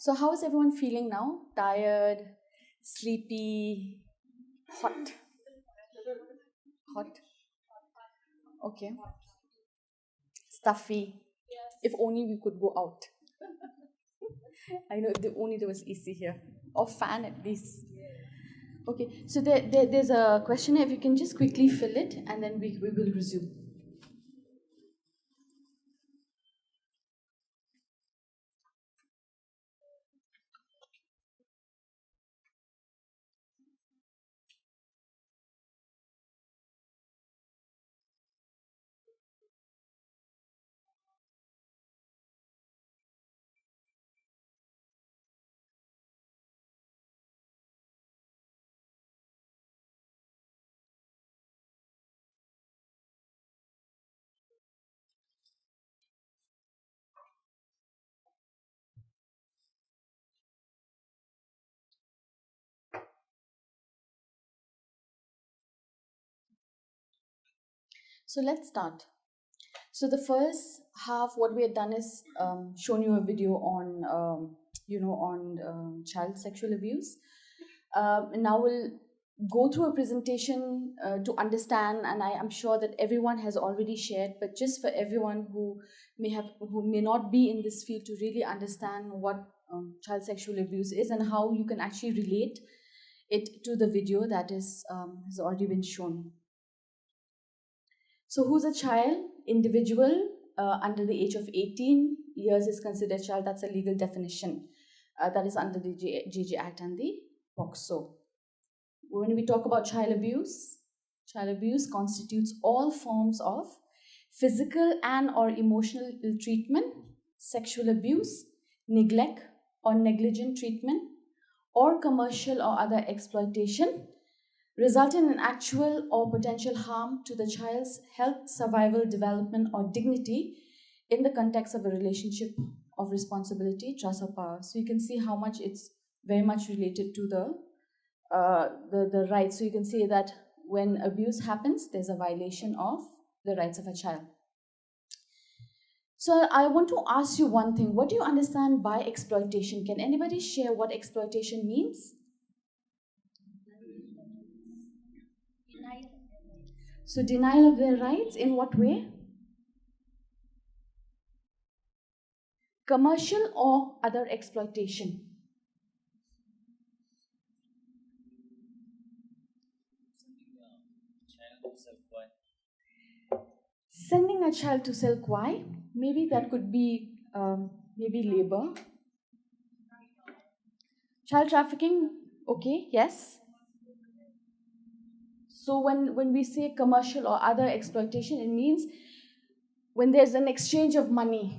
So how is everyone feeling now? Tired, sleepy, hot? Hot? Okay. Stuffy. If only we could go out. I know, if only there was AC here. Or fan at least. Okay, so there's a questionnaire. If you can just quickly fill it, and then we will resume. So let's start. So the first half, what we had done is shown you a video on, child sexual abuse. Now we'll go through a presentation to understand, and I am sure that everyone has already shared, but just for everyone who may not be in this field to really understand what child sexual abuse is and how you can actually relate it to the video that has already been shown. So who's a child? Individual under the age of 18 years is considered a child. That's a legal definition. That is under the JJ Act and the POCSO. When we talk about child abuse constitutes all forms of physical and or emotional ill treatment, sexual abuse, neglect or negligent treatment, or commercial or other exploitation, resulting in actual or potential harm to the child's health, survival, development, or dignity in the context of a relationship of responsibility, trust, or power. So you can see how much it's very much related to the rights. So you can see that when abuse happens, there's a violation of the rights of a child. So I want to ask you one thing. What do you understand by exploitation? Can anybody share what exploitation means? So denial of their rights, in what way? Commercial or other exploitation? Sending a child to sell kwai, maybe that could be maybe labor. Child trafficking, okay, yes. So when we say commercial or other exploitation, it means when there's an exchange of money.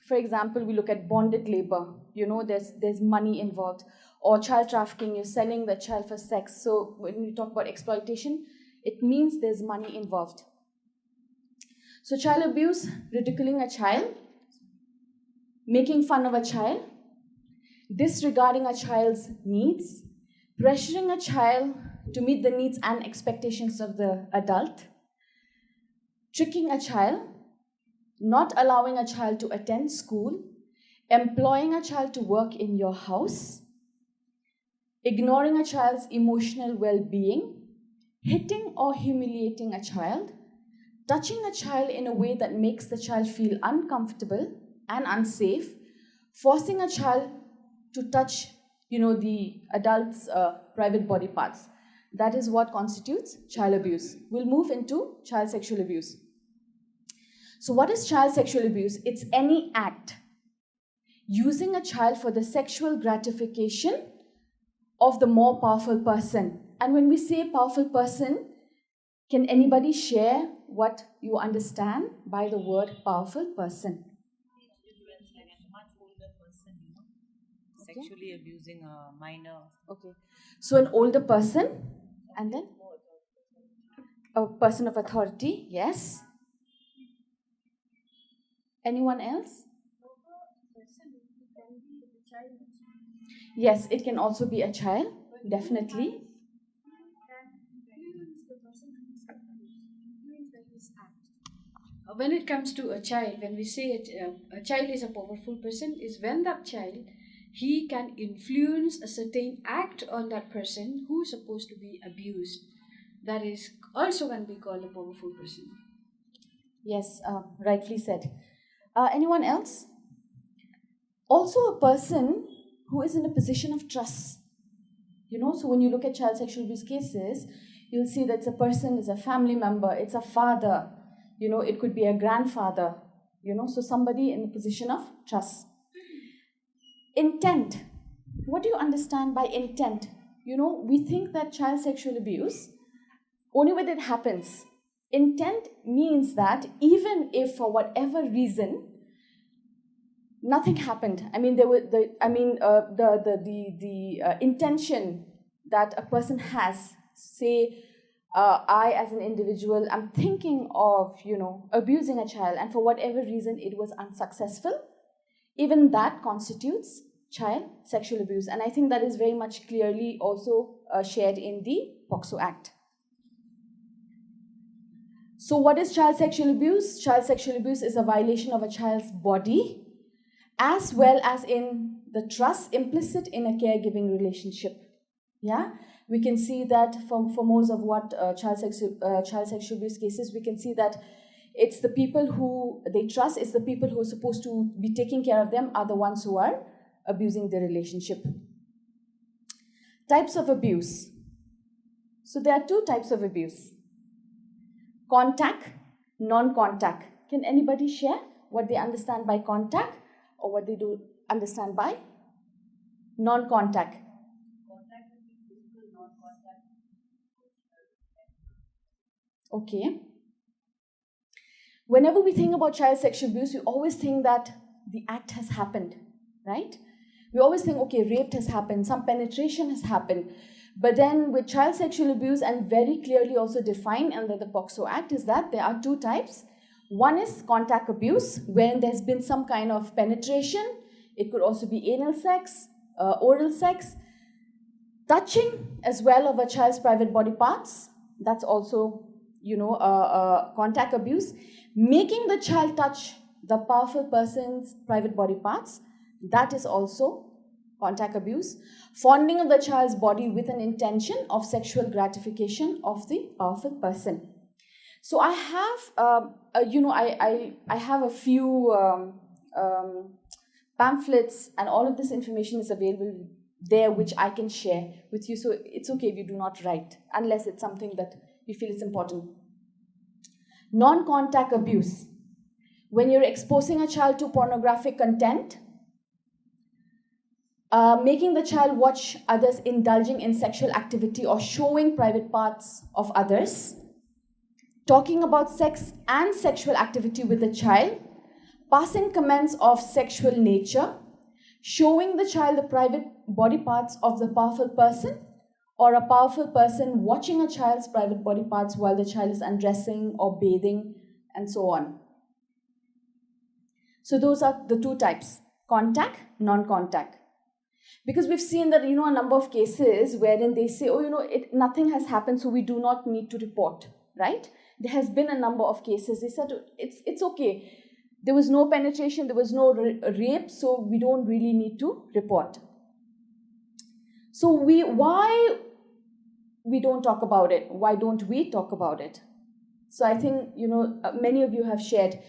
For example, we look at bonded labor, there's money involved. Or child trafficking, you're selling the child for sex. So when we talk about exploitation, it means there's money involved. So child abuse, ridiculing a child, making fun of a child, disregarding a child's needs, pressuring a child to meet the needs and expectations of the adult, tricking a child, not allowing a child to attend school, employing a child to work in your house, ignoring a child's emotional well-being, hitting or humiliating a child, touching a child in a way that makes the child feel uncomfortable and unsafe, forcing a child to touch, the adult's private body parts. That is what constitutes child abuse. We'll move into child sexual abuse. So what is child sexual abuse? It's any act using a child for the sexual gratification of the more powerful person. And when we say powerful person, can anybody share what you understand by the word powerful person? Sexually abusing a minor. Okay. So an older person, and then a person of authority, yes. Anyone else? Yes, it can also be a child, definitely. When it comes to a child, when we say it, a child is a powerful person, is when that child he can influence a certain act on that person who is supposed to be abused. That is also can be called a powerful person. Yes, rightfully said. Anyone else? Also, a person who is in a position of trust. So when you look at child sexual abuse cases, you'll see that it's a person, it's a family member, it's a father, it could be a grandfather, so somebody in a position of trust. Intent. What do you understand by intent? We think that child sexual abuse, only when it happens. Intent means that even if for whatever reason nothing happened. I mean, the intention that a person has. Say, I as an individual, I'm thinking of abusing a child, and for whatever reason it was unsuccessful. Even that constitutes child sexual abuse, and I think that is very much clearly also shared in the POCSO Act. So, what is child sexual abuse? Child sexual abuse is a violation of a child's body, as well as in the trust implicit in a caregiving relationship. Yeah, we can see that for most of what child sexual abuse cases, we can see that it's the people who they trust, it's the people who are supposed to be taking care of them are the ones who are abusing the relationship. Types of abuse. So there are two types of abuse: contact, non-contact. Can anybody share what they understand by contact or what they do understand by non-contact? Okay. Whenever we think about child sexual abuse, we always think that the act has happened, right? We always think, okay, rape has happened, some penetration has happened. But then with child sexual abuse, and very clearly also defined under the POCSO Act, is that there are two types. One is contact abuse, when there's been some kind of penetration. It could also be anal sex, oral sex, touching as well of a child's private body parts. That's also, contact abuse. Making the child touch the powerful person's private body parts, that is also contact abuse. Fondling of the child's body with an intention of sexual gratification of the powerful person. So I have, I have a few pamphlets, and all of this information is available there, which I can share with you. So it's okay if you do not write, unless it's something that you feel is important. Non-contact abuse. When you're exposing a child to pornographic content, making the child watch others indulging in sexual activity or showing private parts of others, talking about sex and sexual activity with the child, passing comments of sexual nature, showing the child the private body parts of the powerful person, or a powerful person watching a child's private body parts while the child is undressing or bathing, and so on. So those are the two types: contact, non-contact. Because we've seen that, a number of cases wherein they say, nothing has happened, so we do not need to report, right? There has been a number of cases. They said, it's okay. There was no penetration, there was no rape, so we don't really need to report. So why we don't talk about it? Why don't we talk about it? So I think, many of you have shared,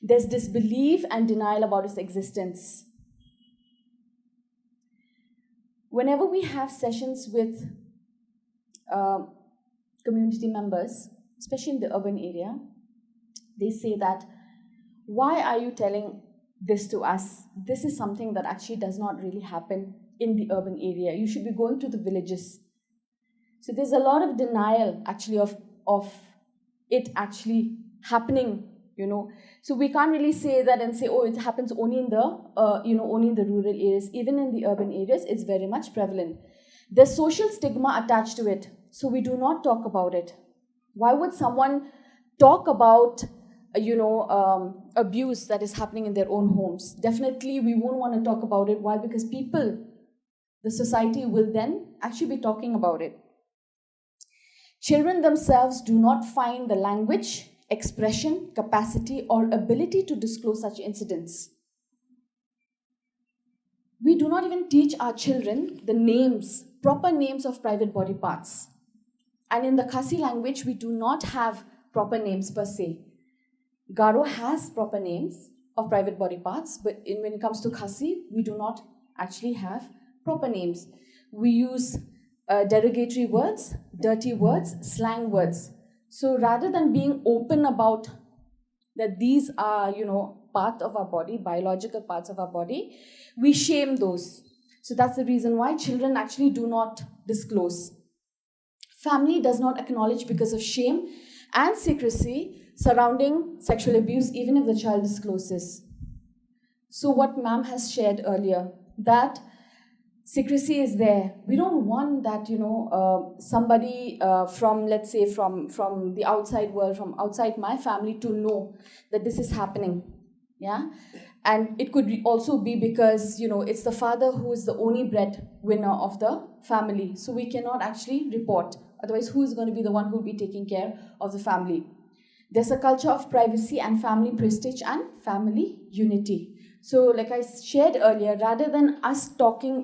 there's disbelief and denial about its existence. Whenever we have sessions with community members, especially in the urban area, they say that, why are you telling this to us? This is something that actually does not really happen in the urban area. You should be going to the villages. So there's a lot of denial actually of it actually happening, So we can't really say that and say, it happens only in the, only in the rural areas. Even in the urban areas, it's very much prevalent. There's social stigma attached to it, so we do not talk about it. Why would someone talk about, abuse that is happening in their own homes? Definitely, we won't want to talk about it. Why? Because people, the society will then actually be talking about it. Children themselves do not find the language, expression, capacity, or ability to disclose such incidents. We do not even teach our children the names, proper names of private body parts. And in the Khasi language, we do not have proper names per se. Garo has proper names of private body parts, but when it comes to Khasi, we do not actually have proper names. We use derogatory words, dirty words, slang words. So rather than being open about that these are, part of our body, biological parts of our body, we shame those. So that's the reason why children actually do not disclose. Family does not acknowledge because of shame and secrecy surrounding sexual abuse, even if the child discloses. So what ma'am has shared earlier, that secrecy is there. We don't want that, somebody from, let's say, from the outside world, from outside my family to know that this is happening. Yeah. And it could also be because, it's the father who is the only breadwinner of the family. So we cannot actually report. Otherwise, who is going to be the one who will be taking care of the family? There's a culture of privacy and family prestige and family unity. So, like I shared earlier, rather than us talking,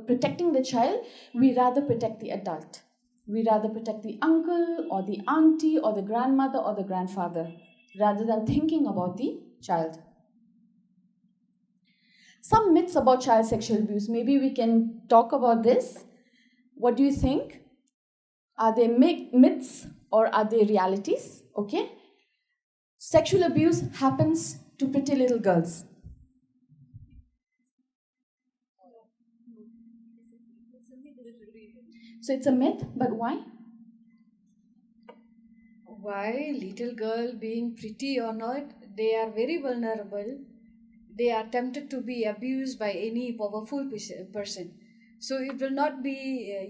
protecting the child, we rather protect the adult. We rather protect the uncle or the auntie or the grandmother or the grandfather, rather than thinking about the child. Some myths about child sexual abuse. Maybe we can talk about this. What do you think? Are they myths or are they realities? Okay. Sexual abuse happens to pretty little girls. So it's a myth, but why? Why, little girl being pretty or not, they are very vulnerable. They are tempted to be abused by any powerful person. So it will not be,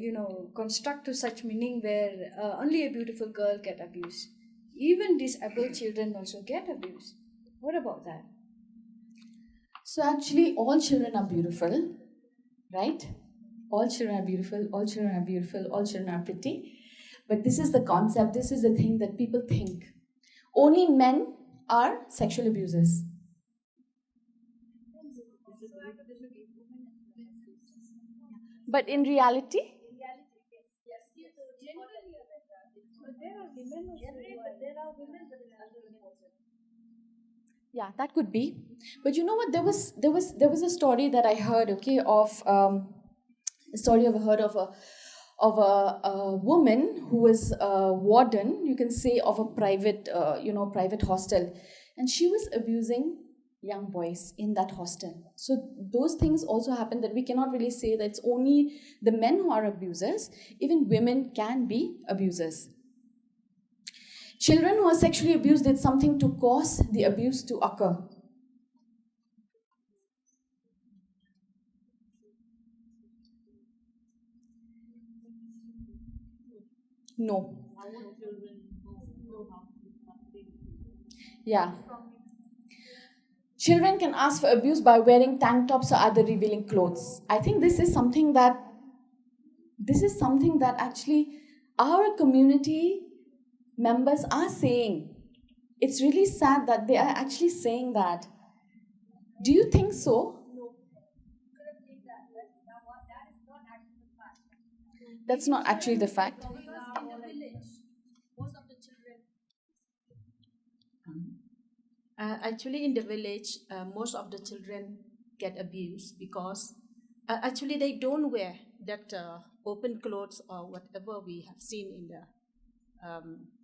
construct to such meaning where only a beautiful girl get abused. Even disabled children also get abused. What about that? So actually, all children are beautiful, right? All children are beautiful, all children are beautiful, all children are pretty. But this is the concept, this is the thing that people think. Only men are sexual abusers. But in reality, yeah, that could be. But you know what? There was a story that I heard. Okay, of a story I've heard of a woman who was a warden, you can say, of a private hostel, and she was abusing young boys in that hostel. So those things also happen, that we cannot really say that it's only the men who are abusers. Even women can be abusers. Children who are sexually abused did something to cause the abuse to occur. No. Yeah. Children can ask for abuse by wearing tank tops or other revealing clothes. I think this is something that actually our community members are saying. It's really sad that they are actually saying that. Do you think so? That's not actually the fact. Actually, in the village, most of the children get abused because actually they don't wear that open clothes or whatever we have seen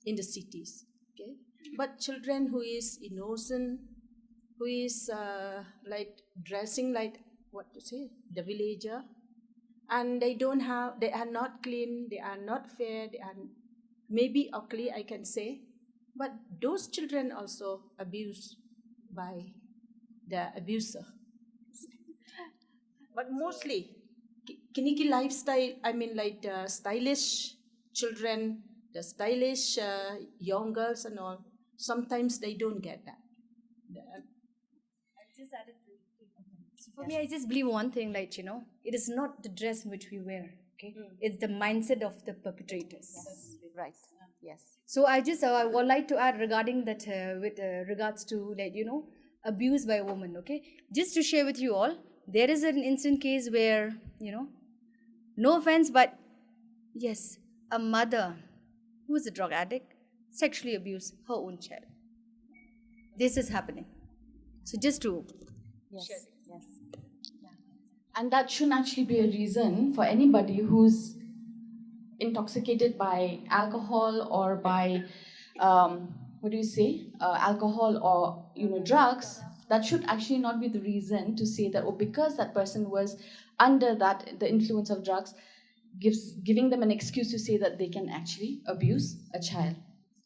in the cities. Okay, but children who is innocent, who is like dressing like what to say, the villager, and they are not clean, they are not fair, they are maybe ugly, I can say. But those children also abused by the abuser. But mostly, kiniki lifestyle, I mean like the stylish children, the stylish young girls and all, sometimes they don't get that. So for me, I just believe one thing, like, it is not the dress which we wear, okay? It's the mindset of the perpetrators. Right. Yes. So I just would like to add regarding that with regards to, like, abuse by a woman, okay? Just to share with you all, there is an instant case where, no offense, but yes, a mother who is a drug addict sexually abused her own child. This is happening. So just to Yes, yes. And that shouldn't actually be a reason for anybody who's intoxicated by alcohol or by, alcohol or, drugs. That should actually not be the reason to say that, because that person was under the influence of drugs, giving them an excuse to say that they can actually abuse a child.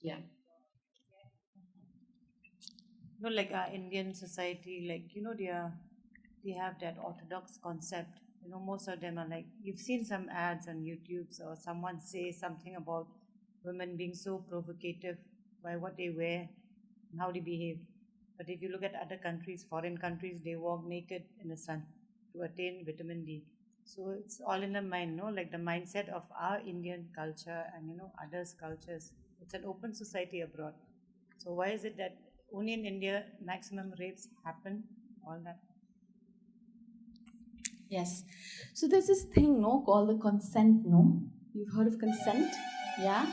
Yeah. Like our Indian society, they have that orthodox concept. Most of them are like, you've seen some ads on YouTube or someone say something about women being so provocative by what they wear and how they behave. But if you look at other countries, foreign countries, they walk naked in the sun to attain vitamin D. So it's all in the mind, like the mindset of our Indian culture and others' cultures. It's an open society abroad. So why is it that only in India maximum rapes happen? All that. Yes. So there's this thing, called the consent, You've heard of consent? Yeah.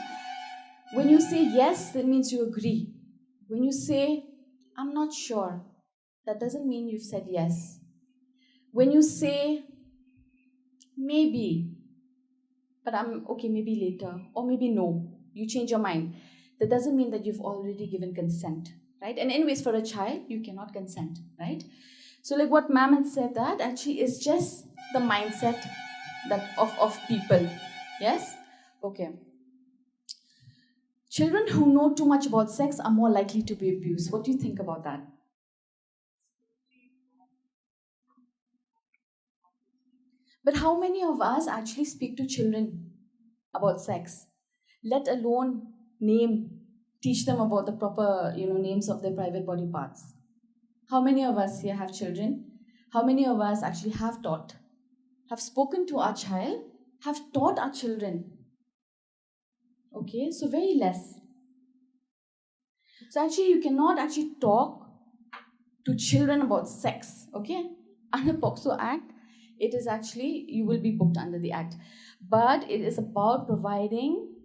When you say yes, that means you agree. When you say, I'm not sure, that doesn't mean you've said yes. When you say, maybe, but I'm okay, maybe later, or maybe no, you change your mind, that doesn't mean that you've already given consent, right? And anyways, for a child, you cannot consent, right? So like what ma'am had said, that actually is just the mindset of people. Yes? Okay. Children who know too much about sex are more likely to be abused. What do you think about that? But how many of us actually speak to children about sex, let alone teach them about the proper, names of their private body parts? How many of us here have children? How many of us actually have spoken to our child, have taught our children? Okay, so very less. So actually, you cannot actually talk to children about sex, okay? Under POCSO Act, it is actually, you will be booked under the Act. But it is about providing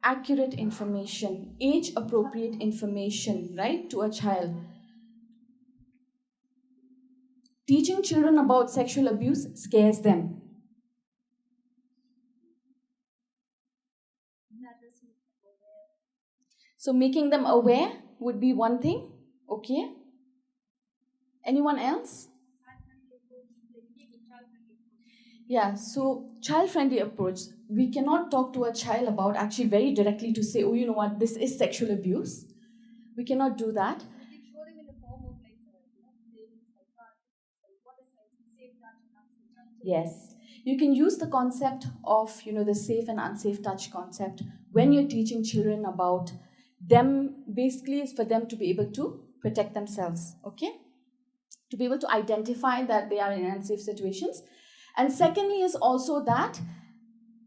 accurate information, age-appropriate information, right, to a child. Teaching children about sexual abuse scares them. So making them aware would be one thing, okay? Anyone else? Yeah, so child-friendly approach. We cannot talk to a child about actually very directly to say, oh, you know what, this is sexual abuse. We cannot do that. Yes, you can use the concept of, the safe and unsafe touch concept when you're teaching children about them. Basically, is for them to be able to protect themselves, okay? To be able to identify that they are in unsafe situations. And secondly is also that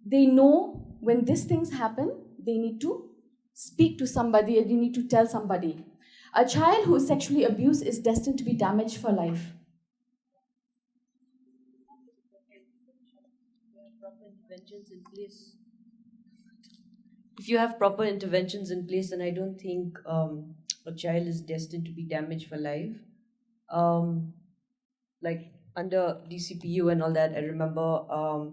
they know when these things happen, they need to speak to somebody, and they need to tell somebody. A child who is sexually abused is destined to be damaged for life. If you have proper interventions in place, then I don't think a child is destined to be damaged for life. Like under DCPU and all that, I remember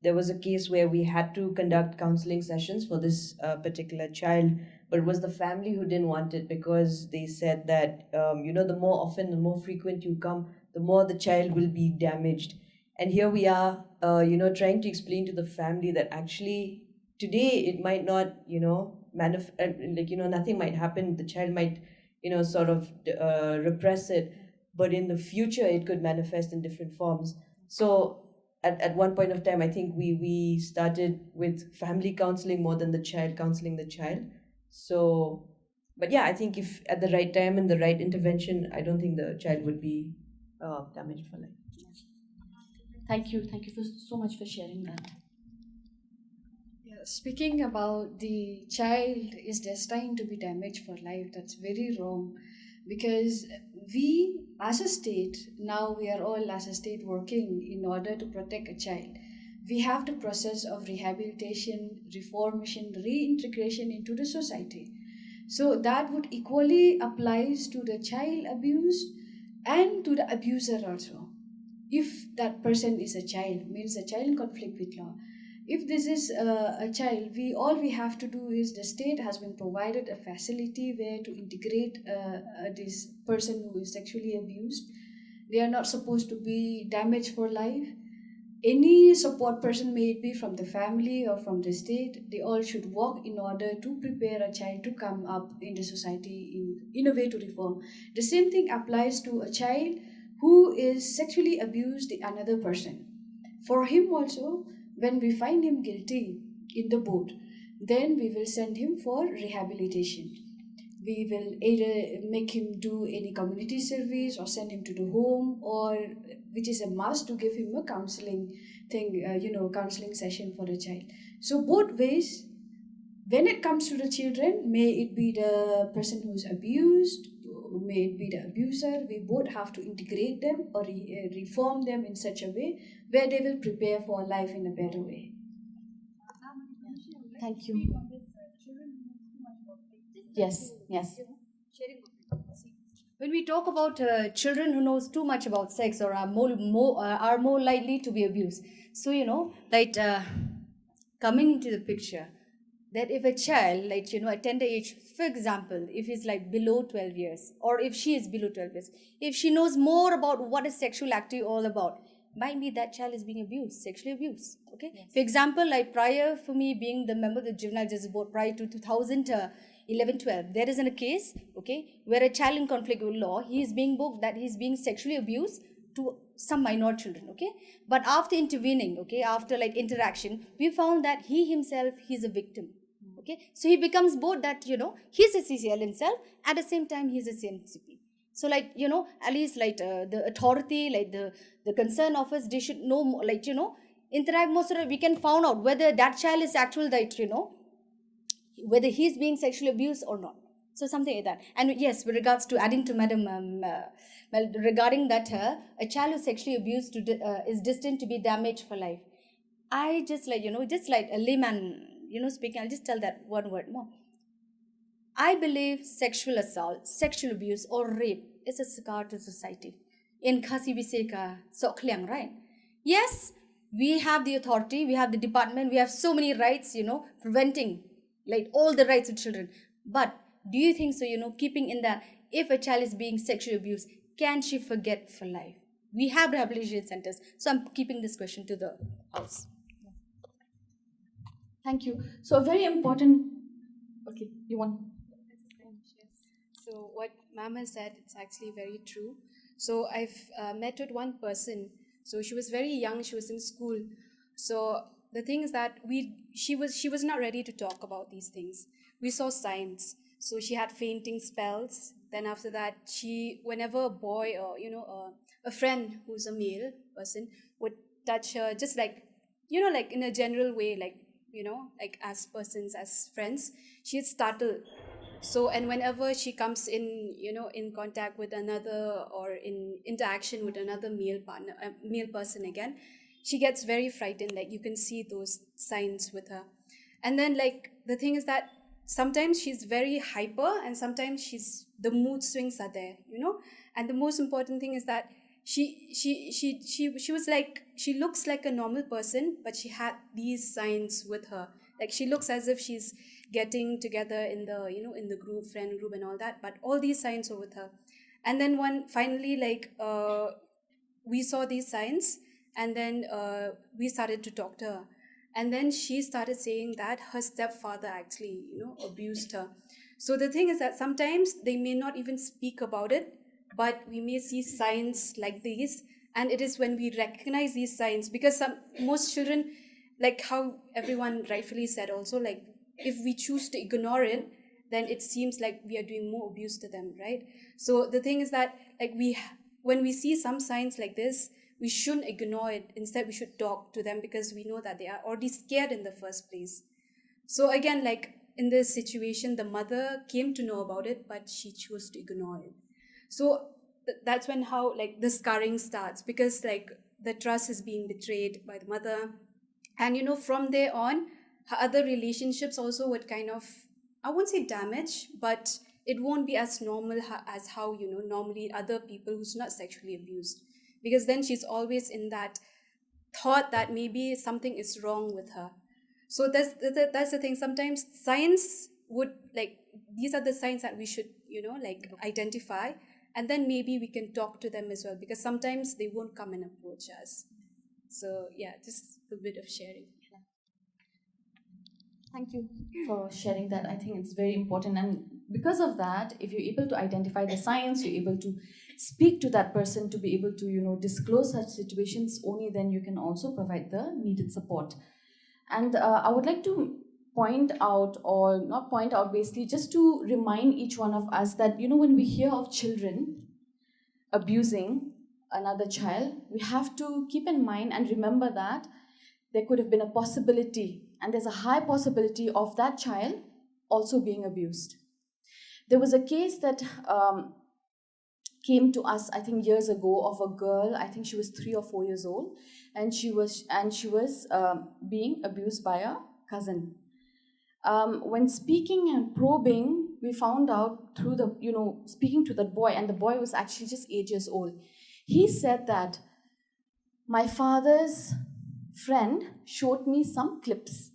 there was a case where we had to conduct counseling sessions for this particular child, but it was the family who didn't want it, because they said that the more often, the more frequent you come, the more the child will be damaged. And here we are, trying to explain to the family that actually today it might not, nothing might happen. The child might, sort of repress it, but in the future it could manifest in different forms. So at one point of time, I think we started with family counseling more than the child counseling the child. So, but yeah, I think if at the right time and the right intervention, I don't think the child would be damaged for life. Thank you so much for sharing that. Yeah, speaking about the child is destined to be damaged for life, that's very wrong, because we as a state, now we are all as a state working in order to protect a child. We have the process of rehabilitation, reformation, reintegration into the society. So that would equally applies to the child abused and to the abuser also. If that person is a child, means a child in conflict with law. If this is a child, we all we have to do is the state has been provided a facility where to integrate this person who is sexually abused. They are not supposed to be damaged for life. Any support person, may it be from the family or from the state, they all should work in order to prepare a child to come up in the society in a way to reform. The same thing applies to a child who is sexually abused another person. For him also, when we find him guilty in the board, then we will send him for rehabilitation. We will either make him do any community service or send him to the home, or which is a must to give him a counseling thing, counseling session for the child. So both ways, when it comes to the children, may it be the person who's abused, may it be the abuser, we both have to integrate them or reform them in such a way where they will prepare for life in a better way. Thank you. Yes, yes. When we talk about children who knows too much about sex or are more likely to be abused, so coming into the picture, that if a child at tender age, for example, if he's like below 12 years or if she is below 12 years, if she knows more about what is sexual activity all about, might be that child is being abused, sexually abused. Okay. Yes. For example, like prior for me being the member of the Juvenile Justice Board prior to 2011-12, there is a case, okay, where a child in conflict with law, he is being booked that he's being sexually abused to some minor children, okay. But after intervening, okay, after like interaction, we found that he himself, he's a victim. Okay, so he becomes both that, he's a CCL himself, at the same time he's a CNCP. So at least the authority, the concern office, they should know more, interact more so that we can find out whether that child is actual, whether he's being sexually abused or not. So something like that. And yes, with regards to adding to Madam, regarding that a child who's sexually abused is destined to be damaged for life. I just just like a layman, speaking, I'll just tell that one word more. I believe sexual assault, sexual abuse, or rape is a scar to society. In Khasi Biseka, Sokliang, right? Yes, we have the authority, we have the department, we have so many rights, preventing all the rights of children. But do you think so, keeping in that, if a child is being sexually abused, can she forget for life? We have rehabilitation centers. So I'm keeping this question to the house. Thank you. So a very important. Okay, you want. So what Mama said, it's actually very true. So I've met with one person. So she was very young. She was in school. So the thing is that she was not ready to talk about these things. We saw signs. So she had fainting spells. Then after that, whenever a boy or a friend who's a male person would touch her, just like in a general way, like as persons, as friends, she'd startle. So, and whenever she comes in, in contact with another or in interaction with another male partner, male person again, she gets very frightened. Like you can see those signs with her. And then the thing is that sometimes she's very hyper and sometimes the mood swings are there, And the most important thing is that she was she looks like a normal person, but she had these signs with her. Like she looks as if she's getting together in the in the friend group and all that, but all these signs were with her. And then finally we saw these signs, and then we started to talk to her, and then she started saying that her stepfather actually abused her. So the thing is that sometimes they may not even speak about it, but we may see signs like these, and it is when we recognize these signs, because most children, like how everyone rightfully said also, if we choose to ignore it, then it seems like we are doing more abuse to them, right? So the thing is that when we see some signs like this, we shouldn't ignore it. Instead, we should talk to them, because we know that they are already scared in the first place. So again, in this situation, the mother came to know about it, but she chose to ignore it. So that's when how like the scarring starts, because like the trust is being betrayed by the mother. And from there on, her other relationships also would kind of, I won't say damage, but it won't be as normal as how normally other people who's not sexually abused, because then she's always in that thought that maybe something is wrong with her. So that's the thing. Sometimes science would like, these are the signs that we should like identify, and then maybe we can talk to them as well, because sometimes they won't come and approach us. So yeah, just a bit of sharing. Thank you for sharing that. I think it's very important. And because of that, if you're able to identify the signs, you're able to speak to that person to be able to, disclose such situations, only then you can also provide the needed support. And I would like to point out, or not point out, basically, just to remind each one of us that, when we hear of children abusing another child, we have to keep in mind and remember that there could have been a possibility, and there's a high possibility of that child also being abused. There was a case that came to us, I think, years ago, of a girl. I think she was 3 or 4 years old, and she was being abused by a cousin. When speaking and probing, we found out through speaking to that boy, and the boy was actually just 8 years old. He said that my father's friend showed me some clips,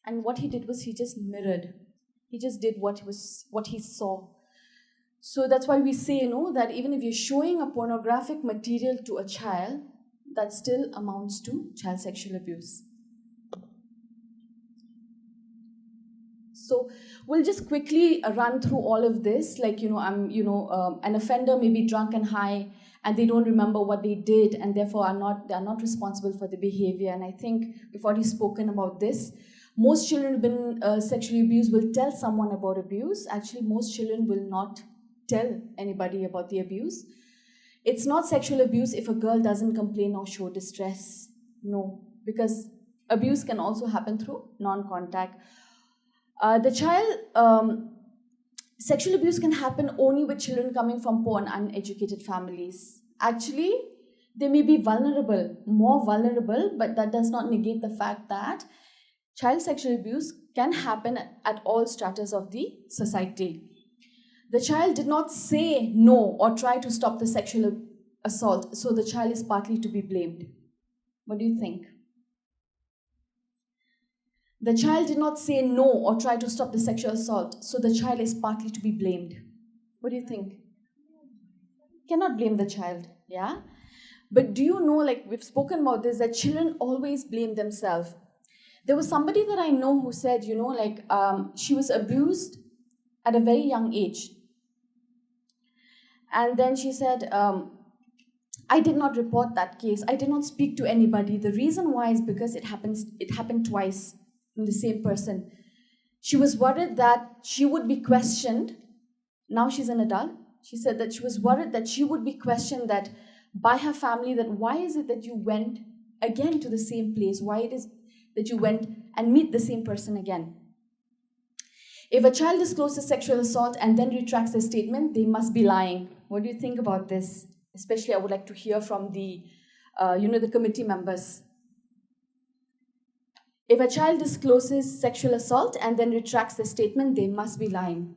and what he did was he just mirrored. He just did what he saw. So that's why we say, that even if you're showing a pornographic material to a child, that still amounts to child sexual abuse. So we'll just quickly run through all of this. Like, an offender may be drunk and high, and they don't remember what they did, and therefore they are not responsible for the behavior. And I think we've already spoken about this. Most children who've been sexually abused will tell someone about abuse. Actually, most children will not tell anybody about the abuse. It's not sexual abuse if a girl doesn't complain or show distress. No, because abuse can also happen through non-contact. Sexual abuse can happen only with children coming from poor and uneducated families. Actually, they may be more vulnerable, but that does not negate the fact that child sexual abuse can happen at all stratas of the society. The child did not say no or try to stop the sexual assault, so the child is partly to be blamed. What do you think? The child did not say no or try to stop the sexual assault, so the child is partly to be blamed. What do you think? Cannot blame the child, yeah? But do you know, like we've spoken about this, that children always blame themselves. There was somebody that I know who said, she was abused at a very young age. And then she said, I did not report that case. I did not speak to anybody. The reason why is because it happened twice from the same person. She was worried that she would be questioned. Now she's an adult. She said that she was worried that she would be questioned that by her family, that why is it that you went again to the same place? Why it is that you went and meet the same person again? If a child discloses sexual assault and then retracts their statement, they must be lying. What do you think about this? Especially, I would like to hear from the committee members. If a child discloses sexual assault and then retracts their statement, they must be lying.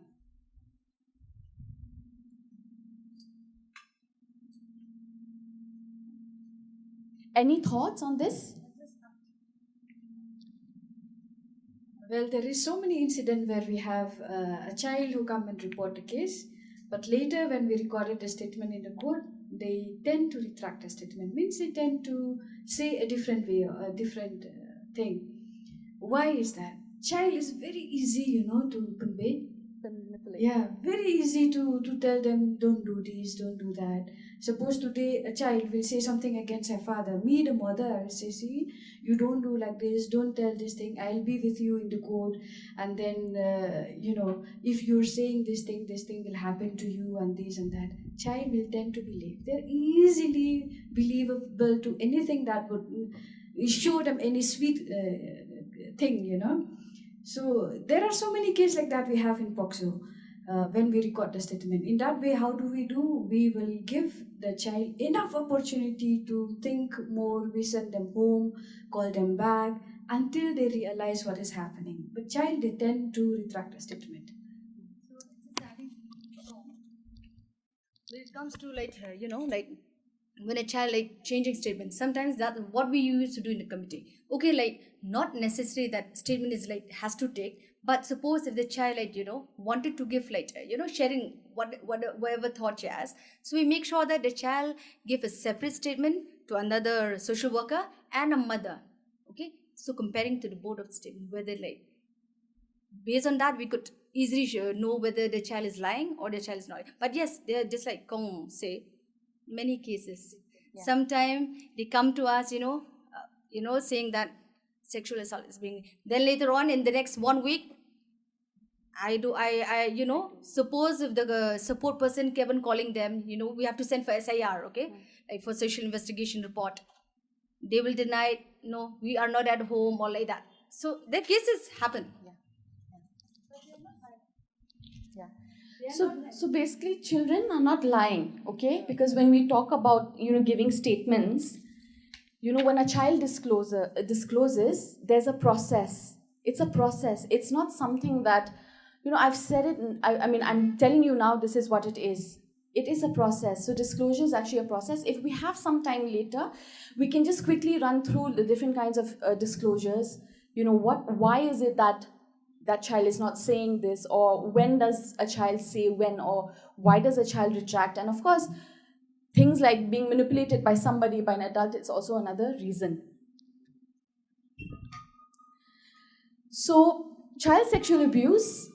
Any thoughts on this? Well, there is so many incidents where we have a child who come and report a case, but later when we recorded the statement in the court, they tend to retract the statement. Means they tend to say a different way or a different thing. Why is that? Child is very easy, to convey. Manipulate. Yeah, very easy to tell them, don't do this, don't do that. Suppose today a child will say something against her father. Me, the mother, I will say, see, you don't do like this, don't tell this thing, I'll be with you in the court. And then, if you're saying this thing will happen to you and this and that. Child will tend to believe. They're easily believable to anything that would show them any sweet thing, So there are so many cases like that we have in POCSO. when we record the statement. In that way, how do? We will give the child enough opportunity to think more, we send them home, call them back, until they realize what is happening. But child, they tend to retract the statement. When it comes to like like when a child like changing statements, sometimes that what we used to do in the committee. Okay, like not necessary that statement is like has to take, but suppose if the child like wanted to give like sharing whatever thought she has, so we make sure that the child give a separate statement to another social worker and a mother. Okay, so comparing to the board of statement, whether like based on that we could easily know whether the child is lying or the child is not. But yes, they're just like say many cases. Yeah. Sometimes they come to us saying that sexual assault is being, then later on in the next 1 week I suppose if the support person kept on calling them, we have to send for SIR, okay, like for social investigation report, they will deny, no, we are not at home or like that. So the cases happen. So basically, children are not lying, okay? Because when we talk about giving statements, when a child discloses, there's a process. It's a process. It's not something that I've said it. I mean, I'm telling you now. This is what it is. It is a process. So disclosure is actually a process. If we have some time later, we can just quickly run through the different kinds of disclosures. Why is it that that child is not saying this, or when does a child say when, or why does a child retract? And of course, things like being manipulated by somebody, by an adult, it's also another reason. So child sexual abuse,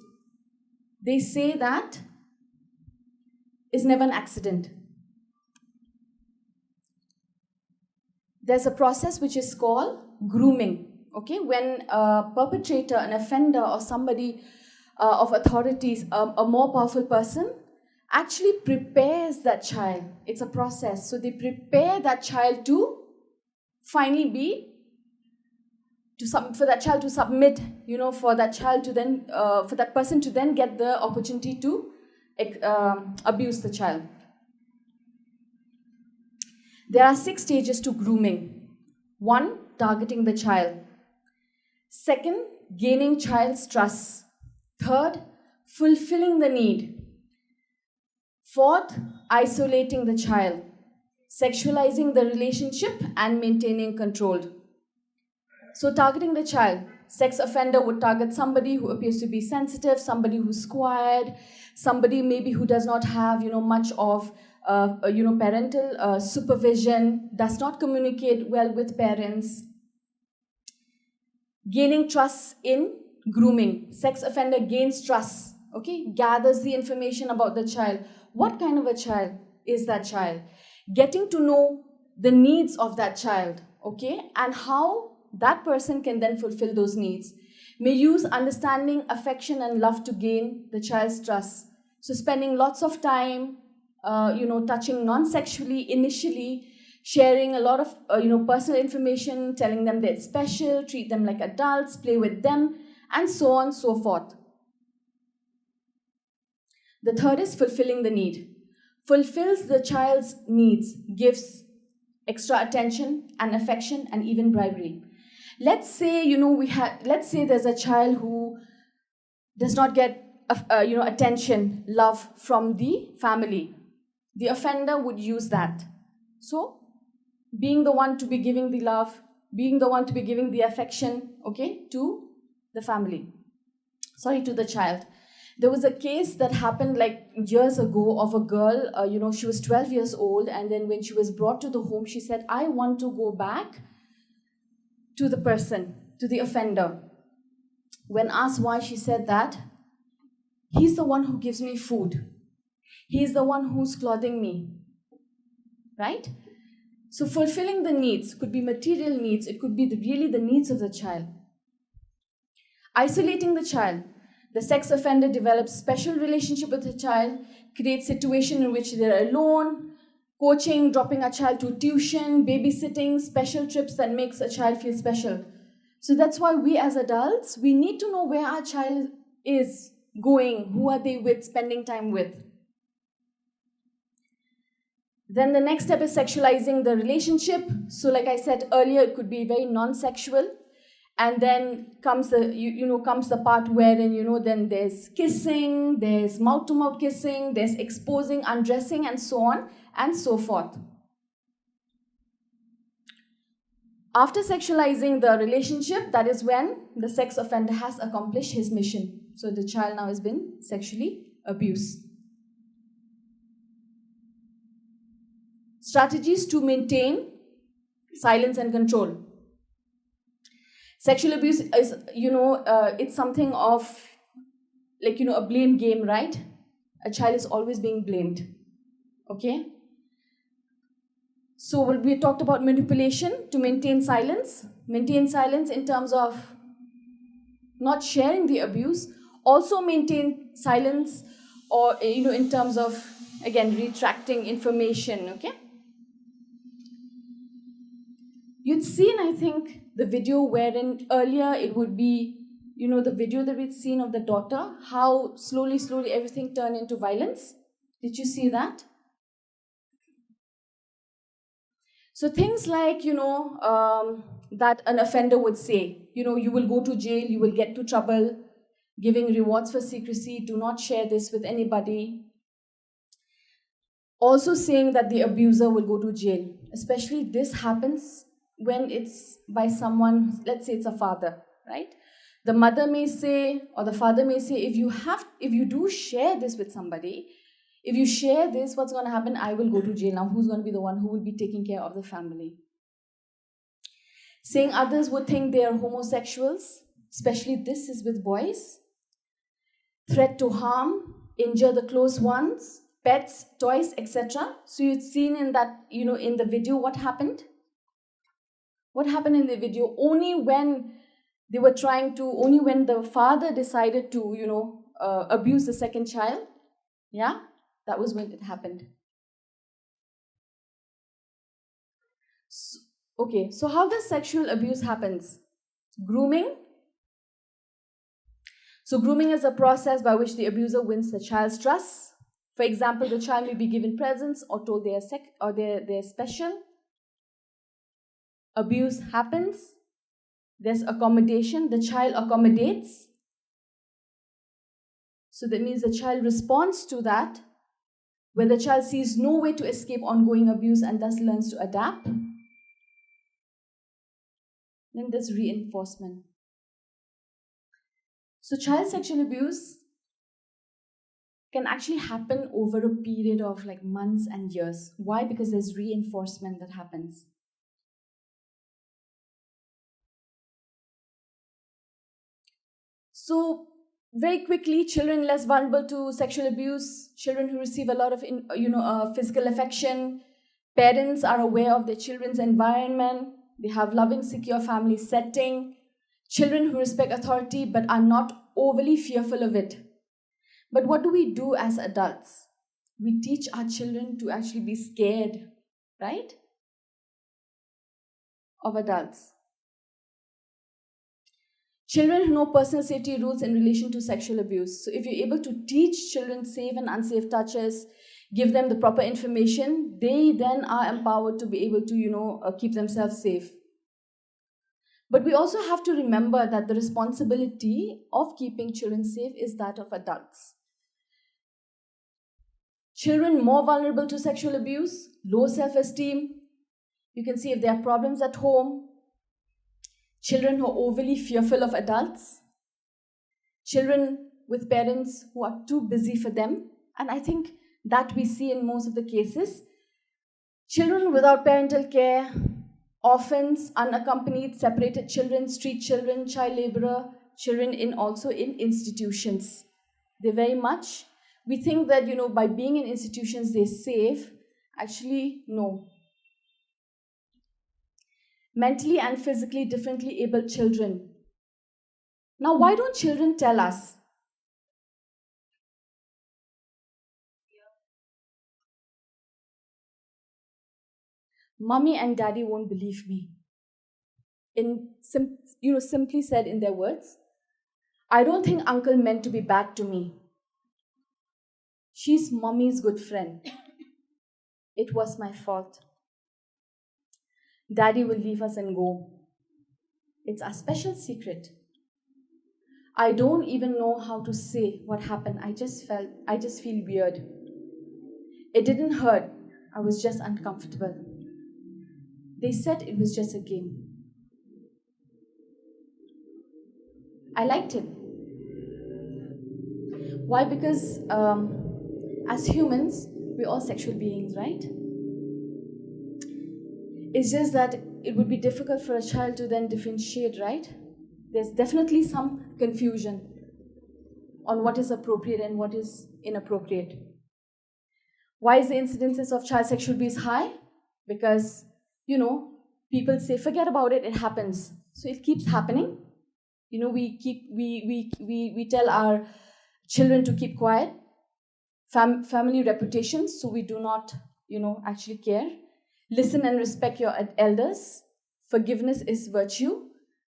they say that is never an accident. There's a process which is called grooming. Okay, when a perpetrator, an offender, or somebody of authorities, a more powerful person, actually prepares that child. It's a process. So they prepare that child to finally for that child to submit, for that child to then, for that person to then get the opportunity to abuse the child. There are 6 stages to grooming. 1, targeting the child. 2nd, gaining child's trust. 3rd, fulfilling the need. 4th, isolating the child. Sexualizing the relationship and maintaining control. So targeting the child. Sex offender would target somebody who appears to be sensitive, somebody who's quiet, somebody maybe who does not have much of parental supervision, does not communicate well with parents. Gaining trust in grooming. Sex offender gains trust, okay, gathers the information about the child. What kind of a child is that child? Getting to know the needs of that child, okay, and how that person can then fulfill those needs. May use understanding, affection, and love to gain the child's trust. So spending lots of time, touching non-sexually initially, sharing a lot of personal information, telling them they're special, treat them like adults, play with them, and so on and so forth. The 3rd is fulfilling the need. Fulfills the child's needs, gives extra attention and affection and even bribery. Let's say let's say there's a child who does not get attention, love from the family. The offender would use that. So being the one to be giving the love, being the one to be giving the affection, okay, to the family. To the child. There was a case that happened like years ago of a girl, she was 12 years old, and then when she was brought to the home, she said, I want to go back to the person, to the offender. When asked why, she said that he's the one who gives me food. He's the one who's clothing me, right? So fulfilling the needs could be material needs. It could be really the needs of the child. Isolating the child. The sex offender develops special relationship with the child, creates situation in which they're alone, coaching, dropping a child to tuition, babysitting, special trips that makes a child feel special. So that's why we as adults, we need to know where our child is going, who are they with, spending time with. Then the next step is sexualizing the relationship. So like I said earlier, it could be very non-sexual. And then comes the comes the part wherein then there's kissing, there's mouth-to-mouth kissing, there's exposing, undressing, and so on and so forth. After sexualizing the relationship, that is when the sex offender has accomplished his mission. So the child now has been sexually abused. Strategies to maintain silence and control. Sexual abuse is, it's something of a blame game, right? A child is always being blamed. Okay? So we talked about manipulation to maintain silence. Maintain silence in terms of not sharing the abuse. Also maintain silence or, in terms of, again, retracting information, okay? You'd seen, I think, the video wherein earlier it would be, the video that we'd seen of the daughter, how slowly everything turned into violence. Did you see that? So things like, that an offender would say, you will go to jail, you will get to trouble, giving rewards for secrecy, do not share this with anybody. Also saying that the abuser will go to jail. Especially this happens when it's by someone, let's say it's a father, right? The mother may say, or the father may say, if you do share this with somebody, if you share this, what's going to happen? I will go to jail. Now, who's going to be the one who will be taking care of the family? Saying others would think they are homosexuals, especially this is with boys. Threat to harm, injure the close ones, pets, toys, etc. So you'd seen in that, in the video what happened? What happened in the video? Only when the father decided to, abuse the second child, yeah, that was when it happened. So how does sexual abuse happens? Grooming. So grooming is a process by which the abuser wins the child's trust. For example, the child may be given presents or told they're special. Abuse happens. There's accommodation. The child accommodates. So that means the child responds to that, where the child sees no way to escape ongoing abuse and thus learns to adapt. Then there's reinforcement. So child sexual abuse can actually happen over a period of like months and years. Why? Because there's reinforcement that happens. So very quickly, children less vulnerable to sexual abuse, children who receive a lot of physical affection, parents are aware of their children's environment, they have loving, secure family setting, children who respect authority but are not overly fearful of it. But what do we do as adults? We teach our children to actually be scared, right? Of adults. Children who know personal safety rules in relation to sexual abuse. So if you're able to teach children safe and unsafe touches, give them the proper information, they then are empowered to be able to, keep themselves safe. But we also have to remember that the responsibility of keeping children safe is that of adults. Children more vulnerable to sexual abuse, low self-esteem. You can see if there are problems at home. Children who are overly fearful of adults. Children with parents who are too busy for them. And I think that we see in most of the cases. Children without parental care, orphans, unaccompanied, separated children, street children, child laborer, children also in institutions. They very much, we think that, by being in institutions, they're safe. Actually, no. Mentally and physically differently able children. Now, why don't children tell us? Mommy and daddy won't believe me. Simply said in their words, I don't think uncle meant to be bad to me. She's mommy's good friend. It was my fault. Daddy will leave us and go. It's our special secret. I don't even know how to say what happened. I just feel weird. It didn't hurt. I was just uncomfortable. They said it was just a game. I liked it. Why? Because as humans, we're all sexual beings, right? It's just that it would be difficult for a child to then differentiate, right? There's definitely some confusion on what is appropriate and what is inappropriate. Why is the incidences of child sexual abuse high? Because, people say, forget about it, it happens. So it keeps happening. We tell our children to keep quiet. Family reputations, so we do not, actually care. Listen and respect your elders. Forgiveness is virtue.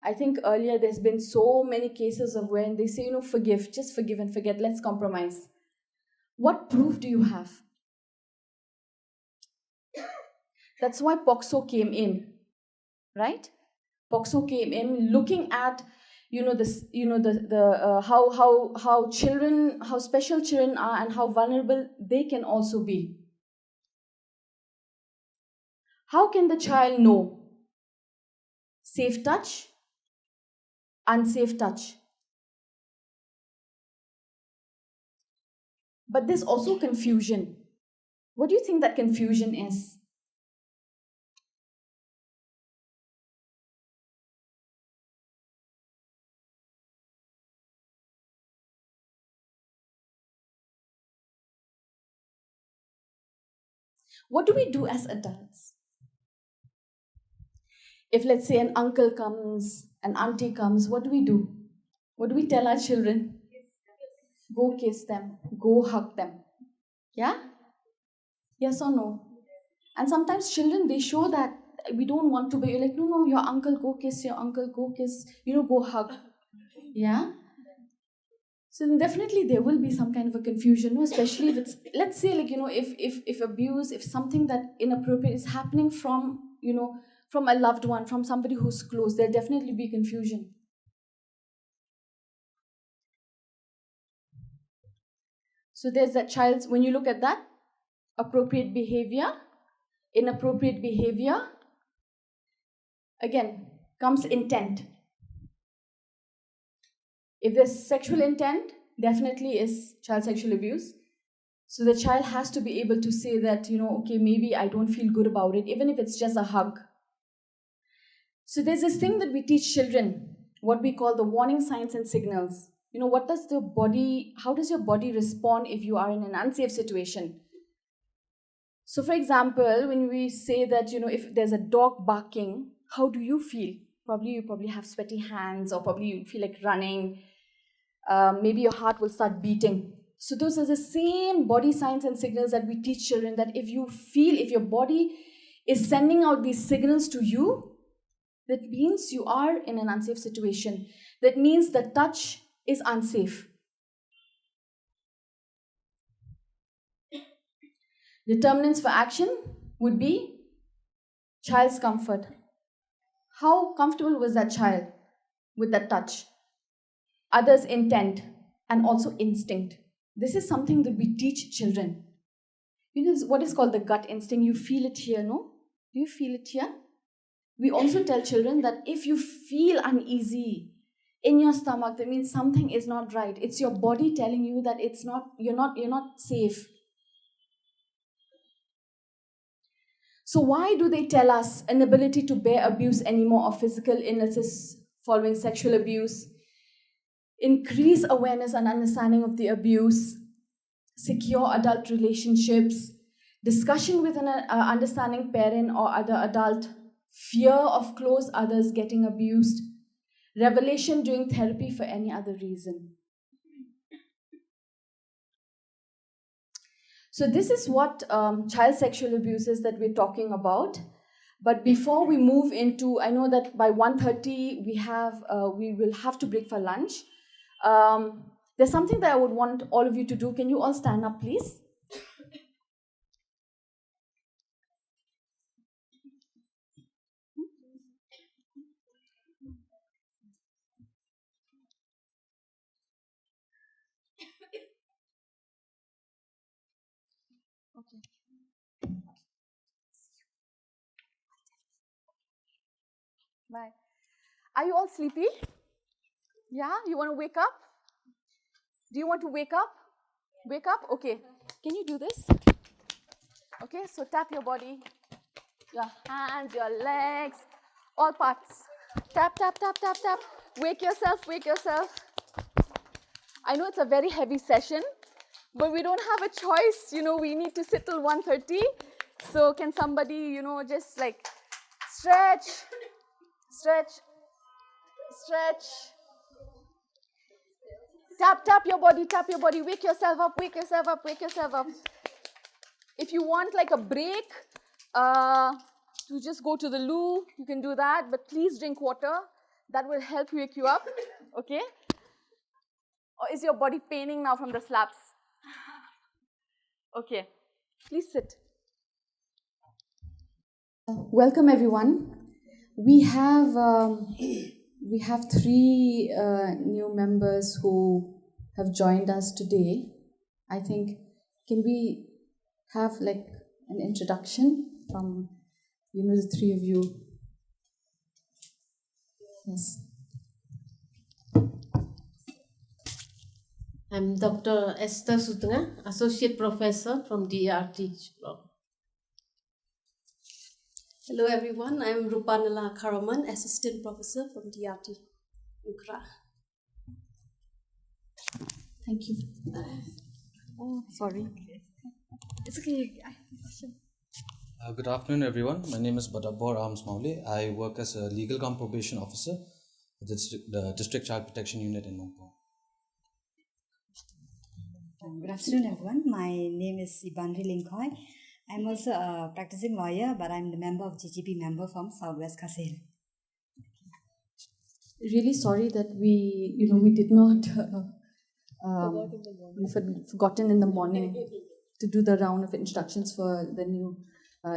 I think earlier there's been so many cases of when they say, forgive, just forgive and forget, let's compromise. What proof do you have? That's why POCSO came in, right? POCSO came in looking at, how children, how special children are and how vulnerable they can also be. How can the child know safe touch, unsafe touch? But there's also confusion. What do you think that confusion is? What do we do as adults? If, let's say, an uncle comes, an auntie comes, what do we do? What do we tell our children? Go kiss them, go hug them. Yeah? Yes or no? And sometimes children, they show that we don't want to, but you're like, no, your uncle, go kiss your uncle, go kiss, go hug. Yeah? So then definitely there will be some kind of a confusion, especially if it's, let's say, if abuse, if something that inappropriate is happening from, from a loved one, from somebody who's close, there'll definitely be confusion. So there's that child's, when you look at that, appropriate behavior, inappropriate behavior, again, comes intent. If there's sexual intent, definitely is child sexual abuse. So the child has to be able to say that, okay, maybe I don't feel good about it, even if it's just a hug. So there's this thing that we teach children, what we call the warning signs and signals. How does your body respond if you are in an unsafe situation? So for example, when we say that, if there's a dog barking, how do you feel? You probably have sweaty hands, or probably you feel like running. Maybe your heart will start beating. So those are the same body signs and signals that we teach children, that if your body is sending out these signals to you, that means you are in an unsafe situation. That means the touch is unsafe. Determinants for action would be child's comfort. How comfortable was that child with that touch? Others' intent, and also instinct. This is something that we teach children. What is called the gut instinct. You feel it here, no? Do you feel it here? We also tell children that if you feel uneasy in your stomach, that means something is not right. It's your body telling you that you're not safe. So why do they tell us inability to bear abuse anymore, or physical illnesses following sexual abuse? Increase awareness and understanding of the abuse, secure adult relationships, discussion with an understanding parent or other adult, fear of close others getting abused, revelation during therapy for any other reason. So this is what child sexual abuse is that we're talking about. But before we move into, I know that by 1:30 we will have to break for lunch. There's something that I would want all of you to do. Can you all stand up, please? Bye. Are you all sleepy? Yeah? You want to wake up? Do you want to wake up? Wake up? Okay. Can you do this? Okay, so tap your body, your hands, your legs, all parts. Tap, tap, tap, tap, tap. Wake yourself, wake yourself. I know it's a very heavy session, but we don't have a choice. We need to sit till 1:30. So can somebody, just like stretch, stretch, stretch. Tap your body, wake yourself up, wake yourself up, wake yourself up. If you want like a break, to just go to the loo, you can do that, but please drink water. That will help wake you up, okay? Or is your body paining now from the slaps? Okay, please sit. Welcome everyone. We have three new members who have joined us today. I think, can we have like an introduction from, the three of you? Yes. I'm Dr. Esther Sutunga, Associate Professor from DRT. Hello everyone, I'm Rupanala Karaman, Assistant Professor from DRT. Ukra. Thank you. Oh, sorry. It's okay. Good afternoon, everyone. My name is Badabor Arms Mauli. I work as a legal cum probation officer for the District Child Protection Unit in Nongpong. Good afternoon, everyone. My name is Ibanri Linkoy. I'm also a practicing lawyer, but I'm the member of GGP member from Southwest Kasel. Really sorry that we did not, we forgotten in the morning to do the round of introductions for the new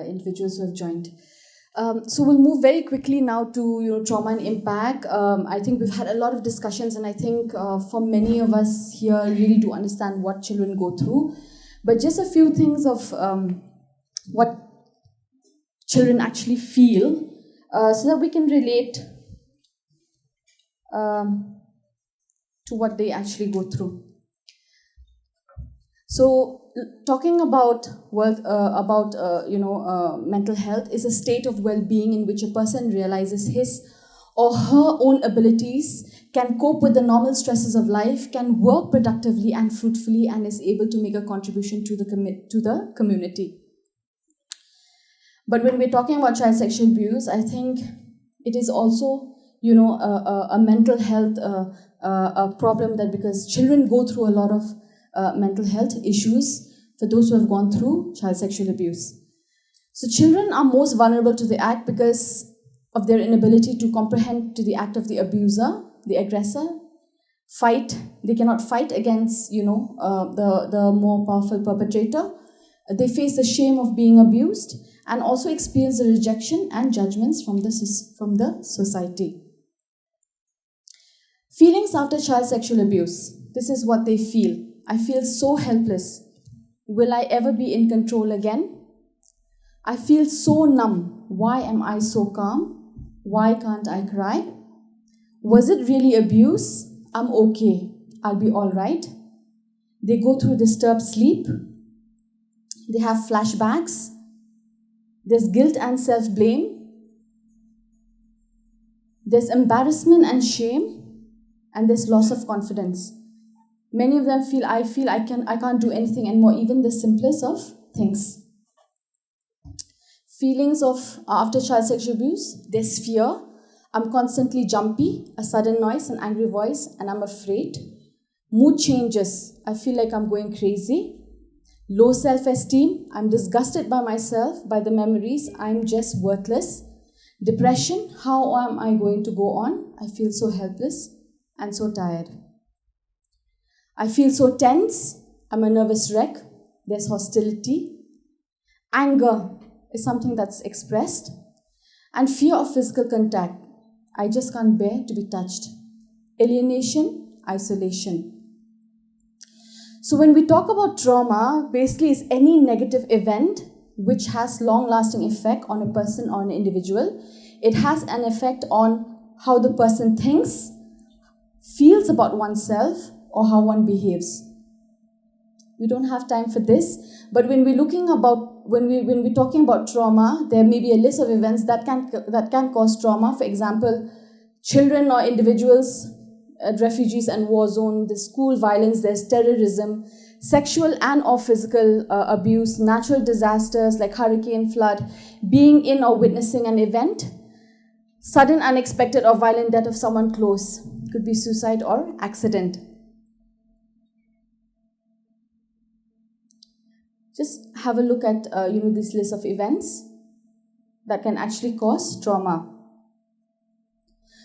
individuals who have joined. So we'll move very quickly now to trauma and impact. I think we've had a lot of discussions, and I think for many of us here really do understand what children go through. But just a few things of what children actually feel, so that we can relate to what they actually go through. So, talking about mental health is a state of well-being in which a person realizes his or her own abilities, can cope with the normal stresses of life, can work productively and fruitfully, and is able to make a contribution to the community. But when we're talking about child sexual abuse, I think it is also, a mental health a problem, that because children go through a lot of mental health issues for those who have gone through child sexual abuse. So children are most vulnerable to the act because of their inability to comprehend to the act of the abuser, the aggressor. They cannot fight against, the more powerful perpetrator. They face the shame of being abused and also experience the rejection and judgments from the society. Feelings after child sexual abuse. This is what they feel. I feel so helpless. Will I ever be in control again? I feel so numb. Why am I so calm? Why can't I cry? Was it really abuse? I'm okay. I'll be all right. They go through disturbed sleep. They have flashbacks. There's guilt and self-blame. There's embarrassment and shame. And there's loss of confidence. Many of them feel I can't do anything anymore, even the simplest of things. Feelings of after child sexual abuse, there's fear. I'm constantly jumpy, a sudden noise, an angry voice, and I'm afraid. Mood changes. I feel like I'm going crazy. Low self-esteem. I'm disgusted by myself, by the memories. I'm just worthless. Depression. How am I going to go on? I feel so helpless and so tired. I feel so tense. I'm a nervous wreck. There's hostility. Anger is something that's expressed. And fear of physical contact. I just can't bear to be touched. Alienation, isolation. So when we talk about trauma, basically it's any negative event which has long-lasting effect on a person or an individual. It has an effect on how the person thinks, feels about oneself, or how one behaves. We don't have time for this, but when we're talking about trauma, there may be a list of events that can cause trauma. For example, children or individuals, refugees and war zone, there's school violence, there's terrorism, sexual and or physical abuse, natural disasters like hurricane, flood, being in or witnessing an event, sudden, unexpected or violent death of someone close, could be suicide or accident. Just have a look at this list of events that can actually cause trauma.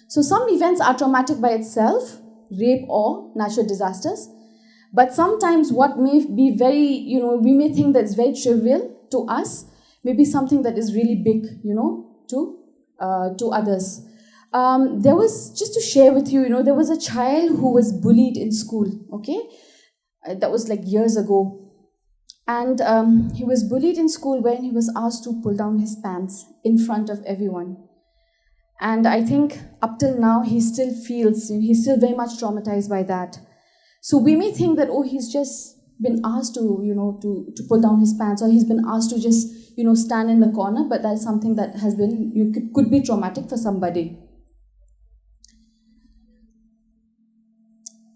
So some events are traumatic by itself, rape or natural disasters, but sometimes what may be very, we may think that's very trivial to us, may be something that is really big, to others. There was, just to share with you, there was a child who was bullied in school, okay? That was like years ago. And he was bullied in school when he was asked to pull down his pants in front of everyone. And I think up till now, he still feels, he's still very much traumatized by that. So we may think that, he's just been asked to, to pull down his pants, or he's been asked to just, stand in the corner, but that's something that has been, could be traumatic for somebody.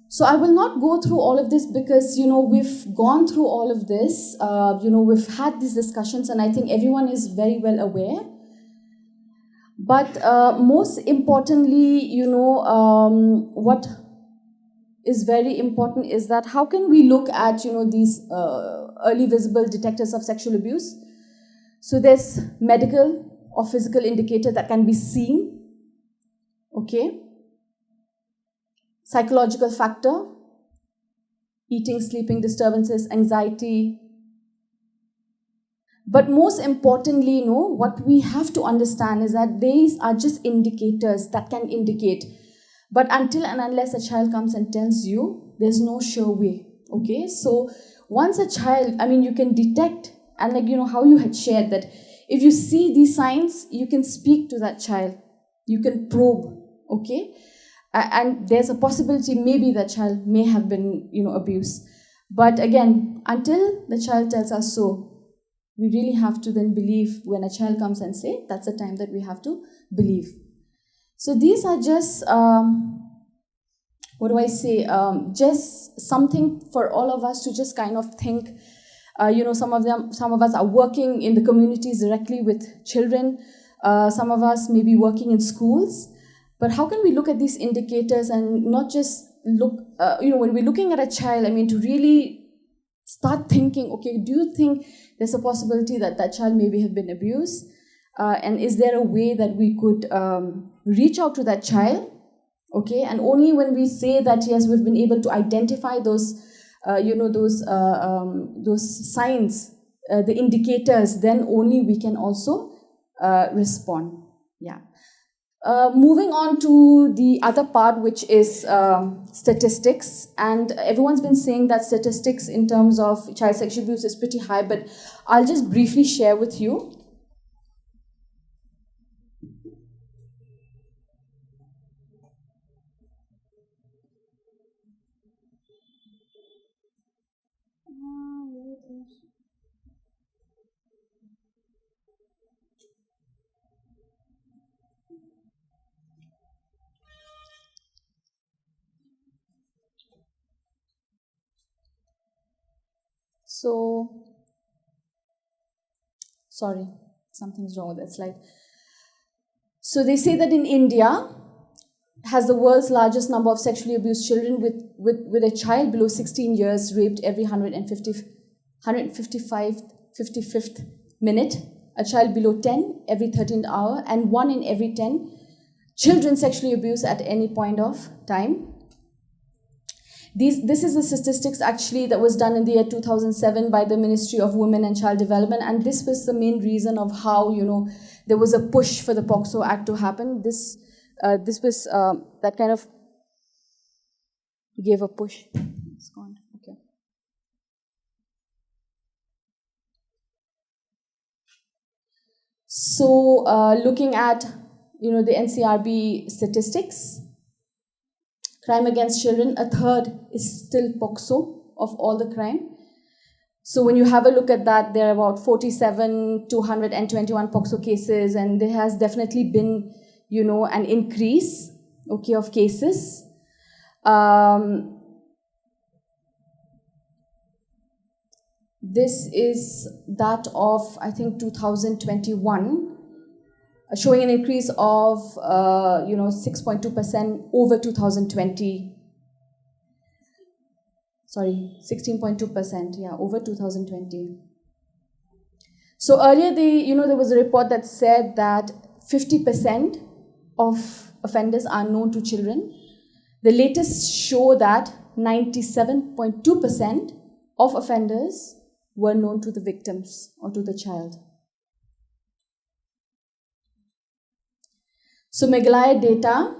So I will not go through all of this because, we've gone through all of this, we've had these discussions, and I think everyone is very well aware. But most importantly, what is very important is that how can we look at, these early visible detectors of sexual abuse? So there's medical or physical indicator that can be seen, okay? Psychological factor, eating, sleeping disturbances, anxiety. But most importantly, what we have to understand is that these are just indicators that can indicate. But until and unless a child comes and tells you, there's no sure way, okay? So once a child, you can detect, and how you had shared that if you see these signs, you can speak to that child. You can probe, okay? And there's a possibility maybe that child may have been, abused. But again, until the child tells us so, we really have to then believe when a child comes and say, that's the time that we have to believe. So these are just, just something for all of us to just kind of think. Some of us are working in the communities directly with children. Some of us may be working in schools. But how can we look at these indicators and not just look, when we're looking at a child, to really start thinking, okay, do you think there's a possibility that that child maybe have been abused? And is there a way that we could reach out to that child? Okay, and only when we say that, yes, we've been able to identify those, those signs, the indicators, then only we can also respond. Yeah. Moving on to the other part, which is statistics, and everyone's been saying that statistics in terms of child sexual abuse is pretty high, but I'll just briefly share with you. So, sorry, something's wrong with that slide. So they say that in India has the world's largest number of sexually abused children, with a child below 16 years raped every 55th minute, a child below 10 every 13th hour, and 1 in every 10 children sexually abused at any point of time. This is the statistics actually that was done in the year 2007 by the Ministry of Women and Child Development, and this was the main reason of how, there was a push for the POCSO Act to happen. This was that kind of gave a push. It's gone. Okay. So looking at, the NCRB statistics, crime against children, a third is still POCSO of all the crime. So when you have a look at that, there are about 221 POCSO cases, and there has definitely been, an increase, of cases. This is that of, I think, 2021, showing an increase of, 6.2% over 2020. Sorry, 16.2%, over 2020. So earlier, there was a report that said that 50% of offenders are known to children. The latest show that 97.2% of offenders were known to the victims or to the child. So Meghalaya data,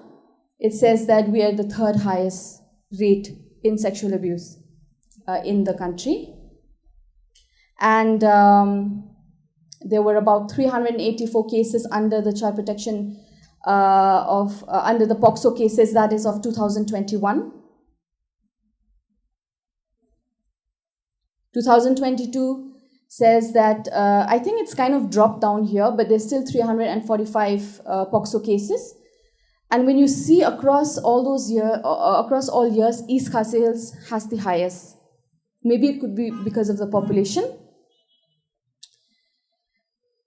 it says that we are the third highest rate in sexual abuse in the country. And there were about 384 cases under the child protection under the POCSO cases, that is of 2021. 2022 says that, I think it's kind of dropped down here, but there's still 345 POCSO cases. And when you see across all those across all years, East Khasi Hills has the highest. Maybe it could be because of the population.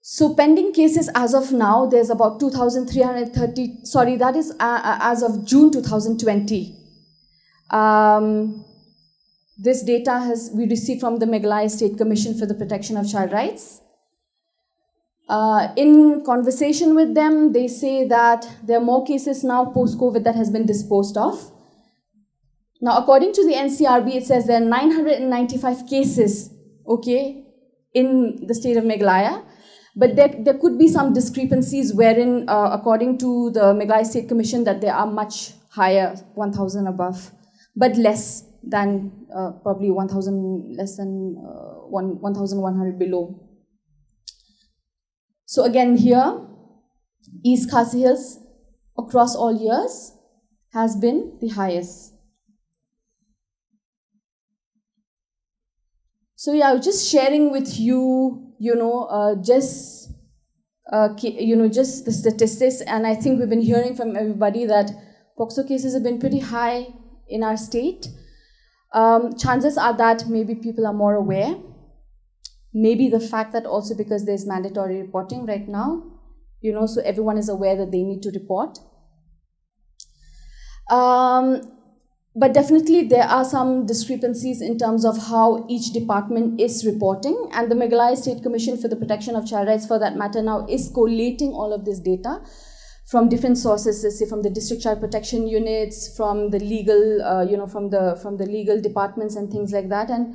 So pending cases as of now, there's about 2,330, sorry, that is as of June 2020. This data we received from the Meghalaya State Commission for the Protection of Child Rights. In conversation with them, they say that there are more cases now post-COVID that has been disposed of. Now, according to the NCRB, it says there are 995 cases, in the state of Meghalaya. But there could be some discrepancies wherein, according to the Meghalaya State Commission, that they are much higher, 1,000 above, but less than probably 1,000, less than 1,100 below. So again here, East Khasi Hills across all years has been the highest. So yeah, I was just sharing with you, just the statistics, and I think we've been hearing from everybody that POCSO cases have been pretty high in our state. Chances are that maybe people are more aware. Maybe the fact that also because there's mandatory reporting right now, so everyone is aware that they need to report. But definitely there are some discrepancies in terms of how each department is reporting, and the Meghalaya State Commission for the Protection of Child Rights, for that matter, now is collating all of this data from different sources, let's say from the district child protection units, from the legal, from the legal departments and things like that. And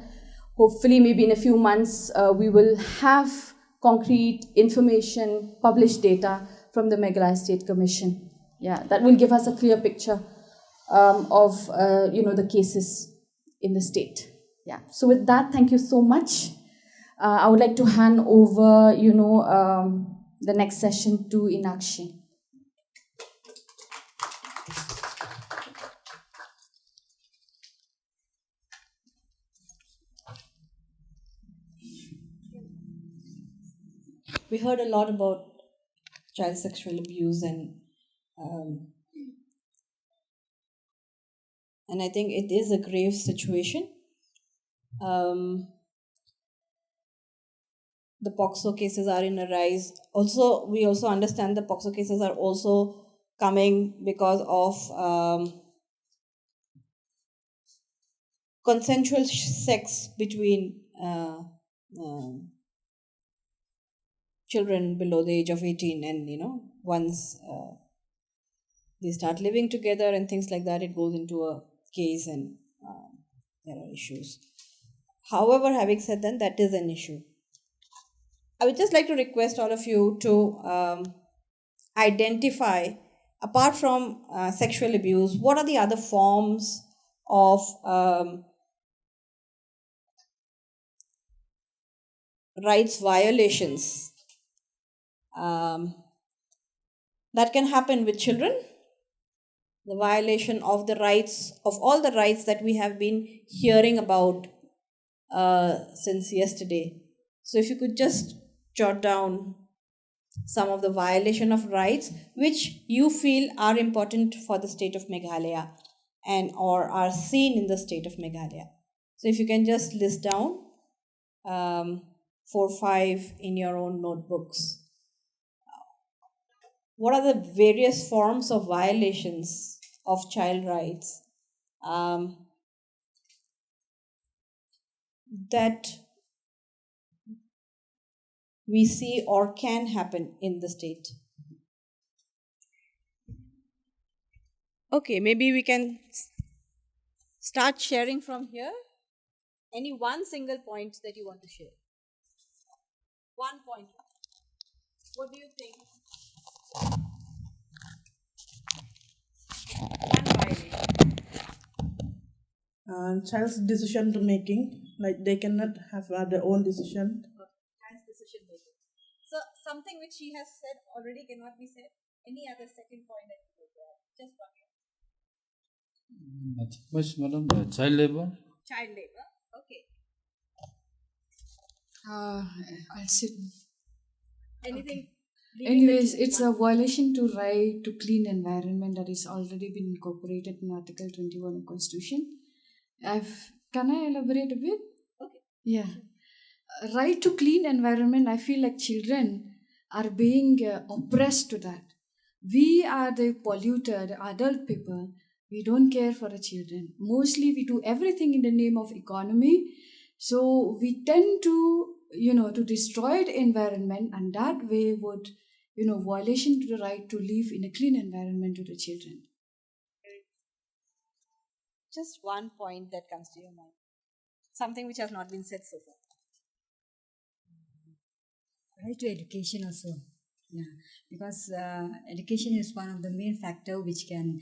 hopefully, maybe in a few months, we will have concrete information, published data from the Meghalaya State Commission. Yeah, that will give us a clear picture of the cases in the state. Yeah. So with that, thank you so much. I would like to hand over, the next session to Inakshi. We heard a lot about child sexual abuse, and I think it is a grave situation. The POCSO cases are in a rise. Also, we also understand the POCSO cases are also coming because of consensual sex between children below the age of 18, and once they start living together and things like that, it goes into a case, and there are issues. However, having said that is an issue. I would just like to request all of you to identify, apart from sexual abuse, what are the other forms of rights violations that can happen with children, the violation of the rights, of all the rights that we have been hearing about since yesterday. So if you could just jot down some of the violation of rights which you feel are important for the state of Meghalaya and or are seen in the state of Meghalaya. So if you can just list down 4 or 5 in your own notebooks. What are the various forms of violations of child rights that we see or can happen in the state? Okay, maybe we can start sharing from here. Any one single point that you want to share? One point. What do you think? One violation. Child's decision to making, like they cannot have their own decision. Child's decision making. So something which she has said already cannot be said. Any other second point that you would just talk about? Nothing much, madam. Child labor. Child labor. Okay. I'll sit. Anything? Anyways, it's a violation to right to clean environment that is already been incorporated in Article 21 of Constitution. Can I elaborate a bit? Okay. Yeah. Right to clean environment, I feel like children are being oppressed to that. We are the polluted adult people. We don't care for the children. Mostly we do everything in the name of economy. So we tend to, to destroy the environment, and that way would, violation to the right to live in a clean environment to the children. Just one point that comes to your mind. Something which has not been said so far. Right to education also. Yeah, because education is one of the main factor which can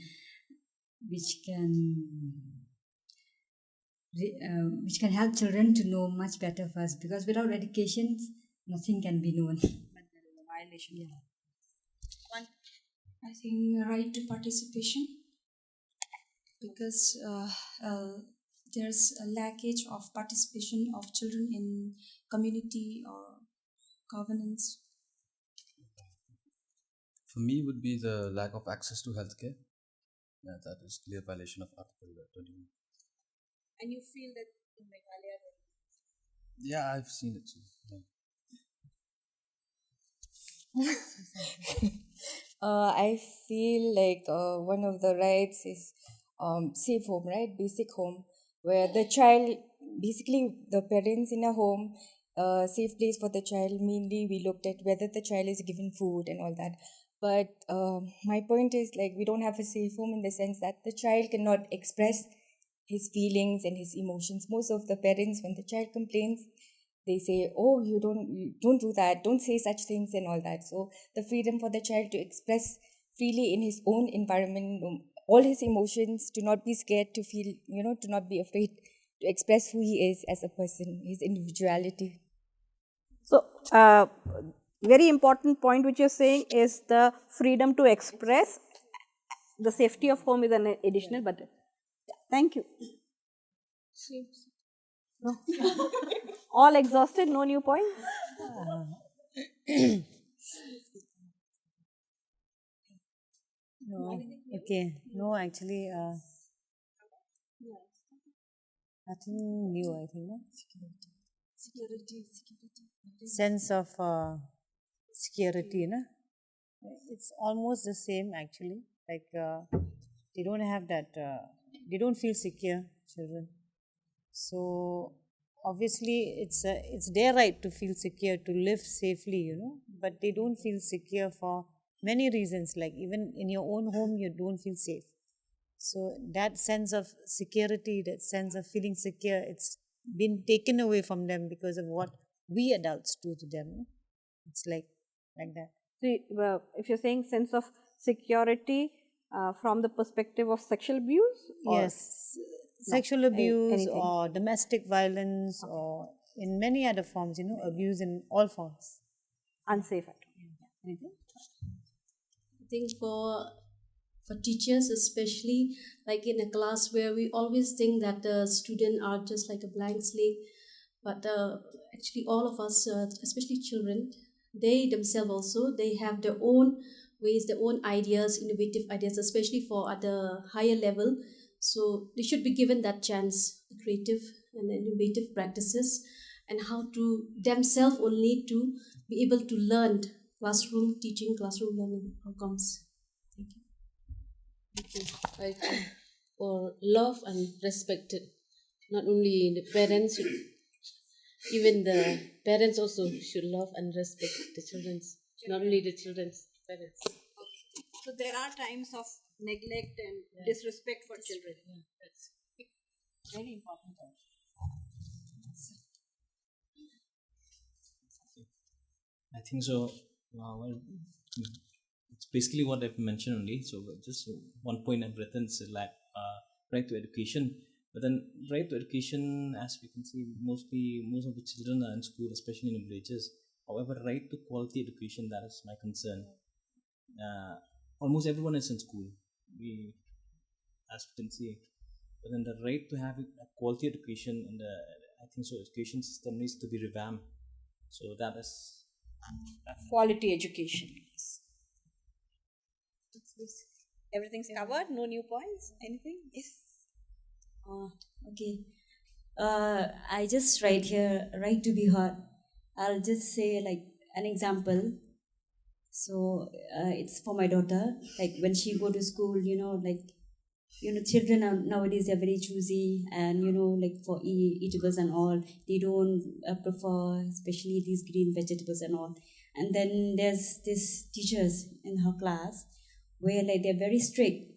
help children to know much better first. Because without education, nothing can be known. But there is a violation. Yeah. One. I think right to participation, because there's a lackage of participation of children in community or governance. For me, would be the lack of access to healthcare. Yeah, that is clear violation of Article 21. And you feel that in Meghalaya? Yeah, I've seen it too. Yeah. I feel like one of the rights is safe home, right? Basic home, where the child, basically the parents in a home, safe place for the child. Mainly, we looked at whether the child is given food and all that. But my point is, like, we don't have a safe home in the sense that the child cannot express his feelings and his emotions. Most of the parents, when the child complains, they say, "Oh, you don't do that, don't say such things," and all that. So the freedom for the child to express freely in his own environment, all his emotions, to not be scared, to feel, to not be afraid, to express who he is as a person, his individuality. So, very important point which you're saying is the freedom to express. The safety of home is an additional, but thank you. No. All exhausted, no new points? No, okay. No, actually, nothing new, I think. No? Security. Sense of security, no? It's almost the same, actually. Like, they don't have that, they don't feel secure, children. So, obviously, it's their right to feel secure, to live safely, but they don't feel secure for many reasons. Like, even in your own home, you don't feel safe. So that sense of security, that sense of feeling secure, it's been taken away from them because of what we adults do to them. It's like that. So, if you're saying sense of security from the perspective of sexual abuse, or Yes, sexual abuse anything, or domestic violence or in many other forms, abuse in all forms. unsafe at home. Anything? I think for teachers especially, like in a class where we always think that the student are just like a blank slate, but actually all of us, especially children, they themselves also, they have their own ways, their own ideas, innovative ideas, especially for at the higher level. So they should be given that chance, creative and innovative practices, and how to themselves only to be able to learn classroom teaching, classroom learning outcomes. Thank you. Like, or love and respected. Not only the parents, even the parents also should love and respect the children's. Not only the children's parents. So there are times of neglect and disrespect for children. That's very important. I think so. Well, it's basically what I've mentioned only. So just one point I've written is like right to education. But then right to education, as we can see, most of the children are in school, especially in villages. However, right to quality education, that is my concern. Almost everyone is in school. As we can see, but then the right to have a quality education, and I think so, education system needs to be revamped. So that is Quality education. Everything's covered. No new points. Anything? Yes. Okay. I just write here, right to be heard. I'll just say like an example. So it's for my daughter. Like when she go to school, children are nowadays they're very choosy, and like for eatables and all, they don't prefer, especially these green vegetables and all. And then there's this teachers in her class where like they're very strict.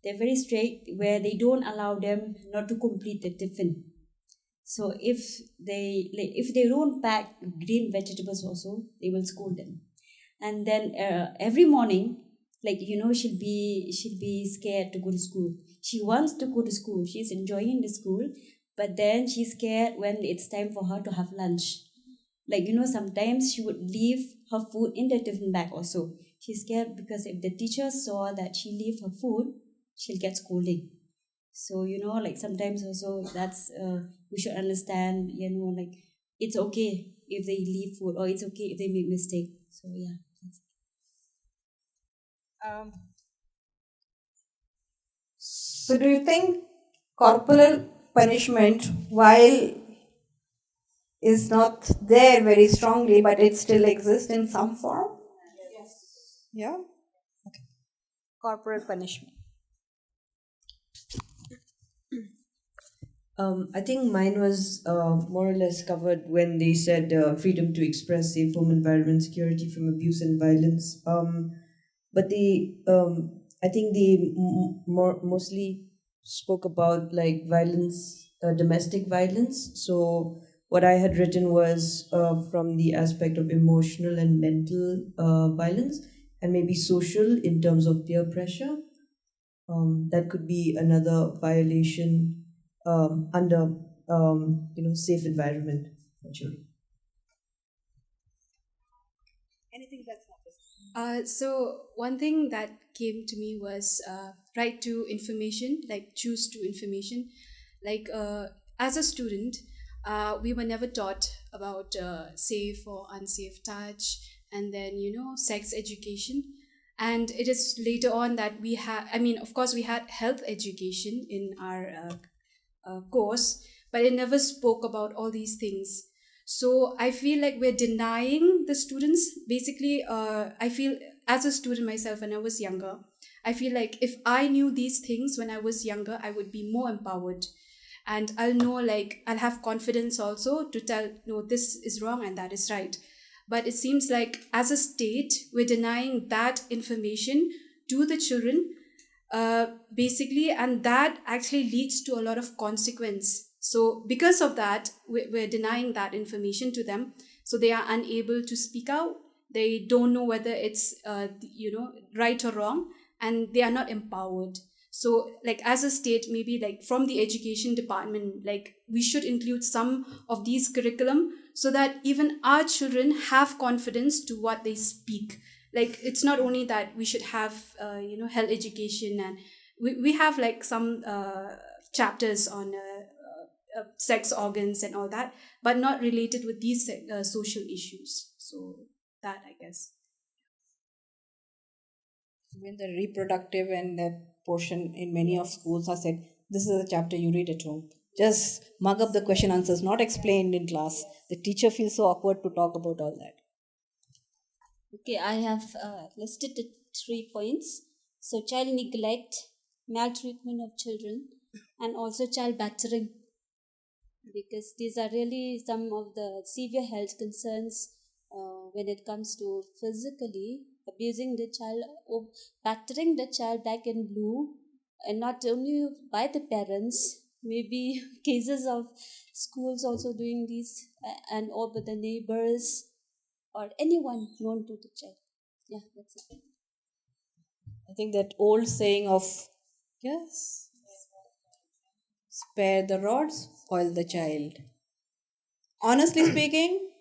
They're very strict where they don't allow them not to complete the tiffin. So if they don't pack green vegetables also, they will scold them. And then every morning, she'll be scared to go to school. She wants to go to school. She's enjoying the school, but then she's scared when it's time for her to have lunch. Sometimes she would leave her food in the tiffin bag also. She's scared because if the teacher saw that she leave her food, she'll get scolding. So sometimes also that's we should understand. It's okay if they leave food, or it's okay if they make mistake. So yeah. So do you think corporal punishment, while is not there very strongly, but it still exists in some form? Yes. Yeah. Okay. Corporal punishment. I think mine was more or less covered when they said freedom to express, safe home environment, security from abuse and violence. But I think they mostly spoke about like violence, domestic violence. So what I had written was from the aspect of emotional and mental violence, and maybe social in terms of peer pressure. That could be another violation under safe environment for children. Anything that's not So one thing that came to me was right to information, like choose to information. As a student, we were never taught about safe or unsafe touch, and then sex education. And it is later on that we had. I mean, of course, we had health education in our course, but it never spoke about all these things. So I feel like we're denying the students. Basically, I feel as a student myself when I was younger, I feel like if I knew these things when I was younger, I would be more empowered. And I'll know, like, I'll have confidence also to tell, no, this is wrong and that is right. But it seems like as a state, we're denying that information to the children. basically, and that actually leads to a lot of consequence. So because of that, we're denying that information to them, so they are unable to speak out. They don't know whether it's right or wrong, and they are not empowered. So like as a state, maybe like from the education department, like we should include some of these curriculum so that even our children have confidence to what they speak. Like it's not only that we should have health education, and we have like some chapters on sex organs and all that, but not related with these social issues. So that, I guess. Even the reproductive and that portion in many of schools are said, this is a chapter you read at home. Just mug up the question answers, not explained in class. The teacher feels so awkward to talk about all that. Okay, I have listed the 3 points. So, child neglect, maltreatment of children, and also child battering, because these are really some of the severe health concerns when it comes to physically abusing the child or battering the child black and blue, and not only by the parents, maybe cases of schools also doing this, and or by the neighbors or anyone known to the child. Yeah, that's it. I think that old saying of, yes, spare the rod, spoil the child. Honestly speaking,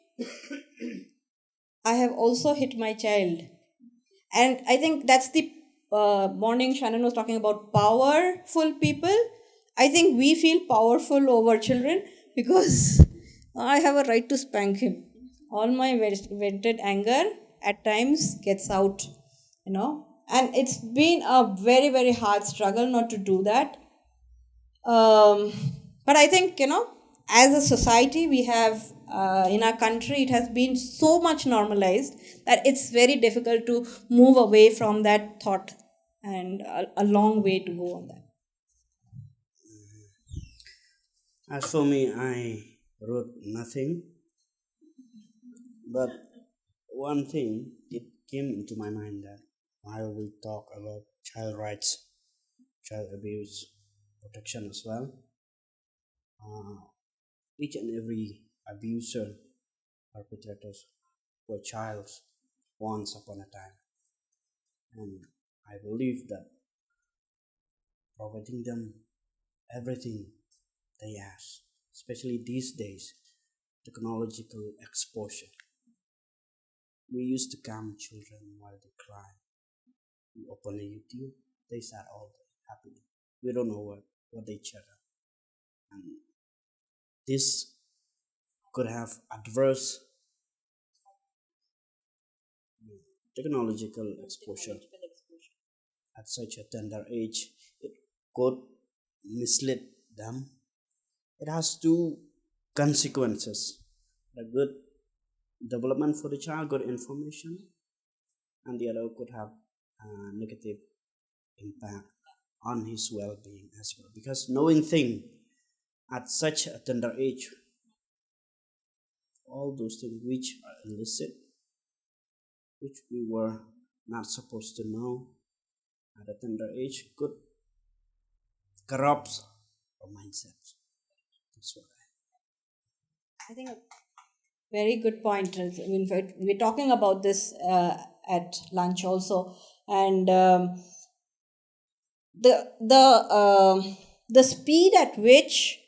I have also hit my child. And I think that's the morning Shannon was talking about powerful people. I think we feel powerful over children because I have a right to spank him. All my vented anger at times gets out, and it's been a very, very hard struggle not to do that. But I think, as a society, we have in our country, it has been so much normalized that it's very difficult to move away from that thought, and a long way to go on that. As for me, I wrote nothing, but one thing it came into my mind that while we talk about child rights, child abuse, protection as well, uh, each and every abuser, perpetrators were child once upon a time. And I believe that providing them everything they ask, especially these days, technological exposure. We used to calm children while they cry. We open a YouTube, they start all day happily. We don't know what they chatter. And this could have adverse technological exposure at such a tender age. It could mislead them. It has two consequences: a good development for the child, good information, and the other could have a negative impact on his well-being as well. Because knowing thing at such a tender age, all those things which are illicit, which we were not supposed to know at a tender age, could corrupt our mindset. That's what I think a very good point. I mean, we're talking about this at lunch also, and the speed at which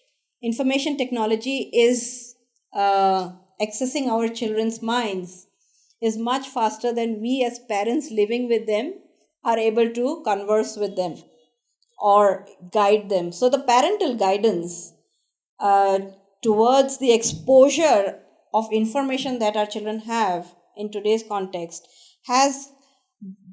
information technology is accessing our children's minds is much faster than we as parents living with them are able to converse with them or guide them. So the parental guidance uh, towards the exposure of information that our children have in today's context has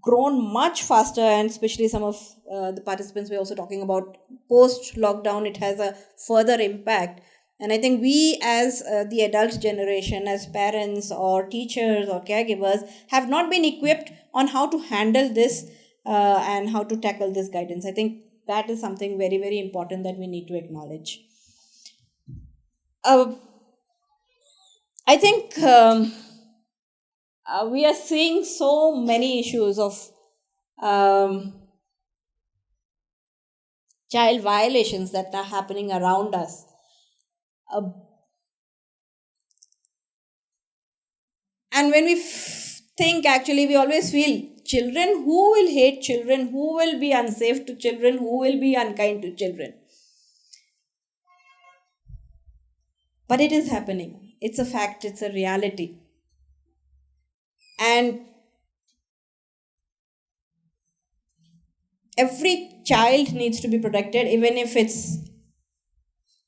grown much faster, and especially some of the participants were also talking about post lockdown, it has a further impact. And I think we as the adult generation, as parents or teachers or caregivers, have not been equipped on how to handle this and how to tackle this guidance. I think that is something very, very important that we need to acknowledge. I think we are seeing so many issues of child violations that are happening around us. Uh, and when we think, actually, we always feel children, who will hate children, who will be unsafe to children, who will be unkind to children. But it is happening. It's a fact, it's a reality. And every child needs to be protected, even if it's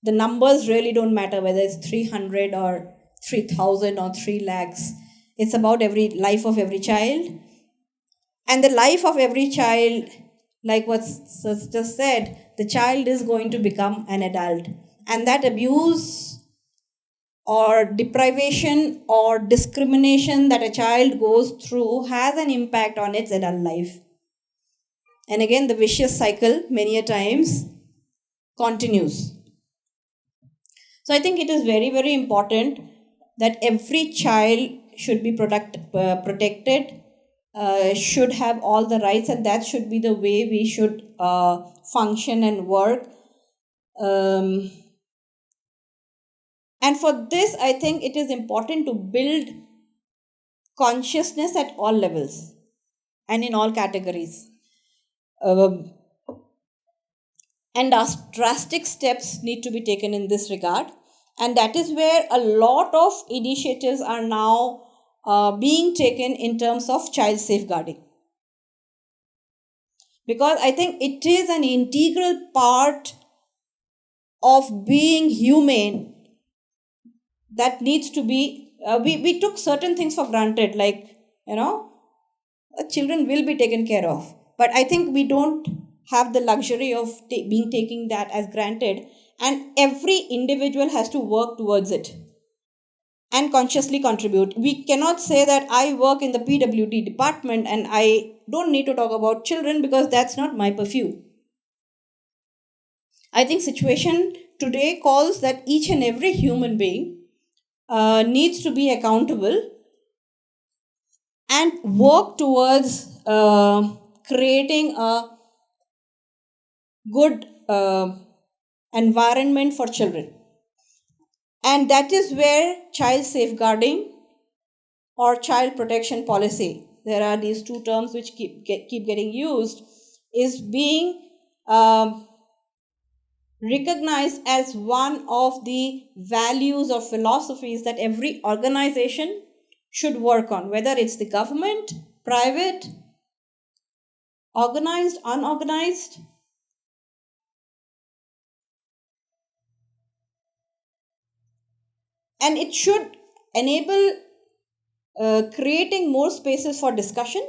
the numbers really don't matter, whether it's 300 or 3,000 or 3 lakhs. It's about every life of every child. And the life of every child, like what Sister said, the child is going to become an adult. And that abuse or deprivation or discrimination that a child goes through has an impact on its adult life. And again, the vicious cycle, many a times, continues. So I think it is very, very important that every child should be protected, should have all the rights, and that should be the way we should function and work. And for this, I think it is important to build consciousness at all levels and in all categories. And drastic steps need to be taken in this regard. And that is where a lot of initiatives are now being taken in terms of child safeguarding. Because I think it is an integral part of being humane that needs to be, we took certain things for granted, like, children will be taken care of. But I think we don't have the luxury of taking that as granted, and every individual has to work towards it and consciously contribute. We cannot say that I work in the PWD department and I don't need to talk about children because that's not my purview. I think situation today calls that each and every human being needs to be accountable and work towards creating a good environment for children. And that is where child safeguarding or child protection policy, there are these two terms which keep getting used, is being recognized as one of the values or philosophies that every organization should work on, whether it's the government, private, organized, unorganized. And it should enable creating more spaces for discussion,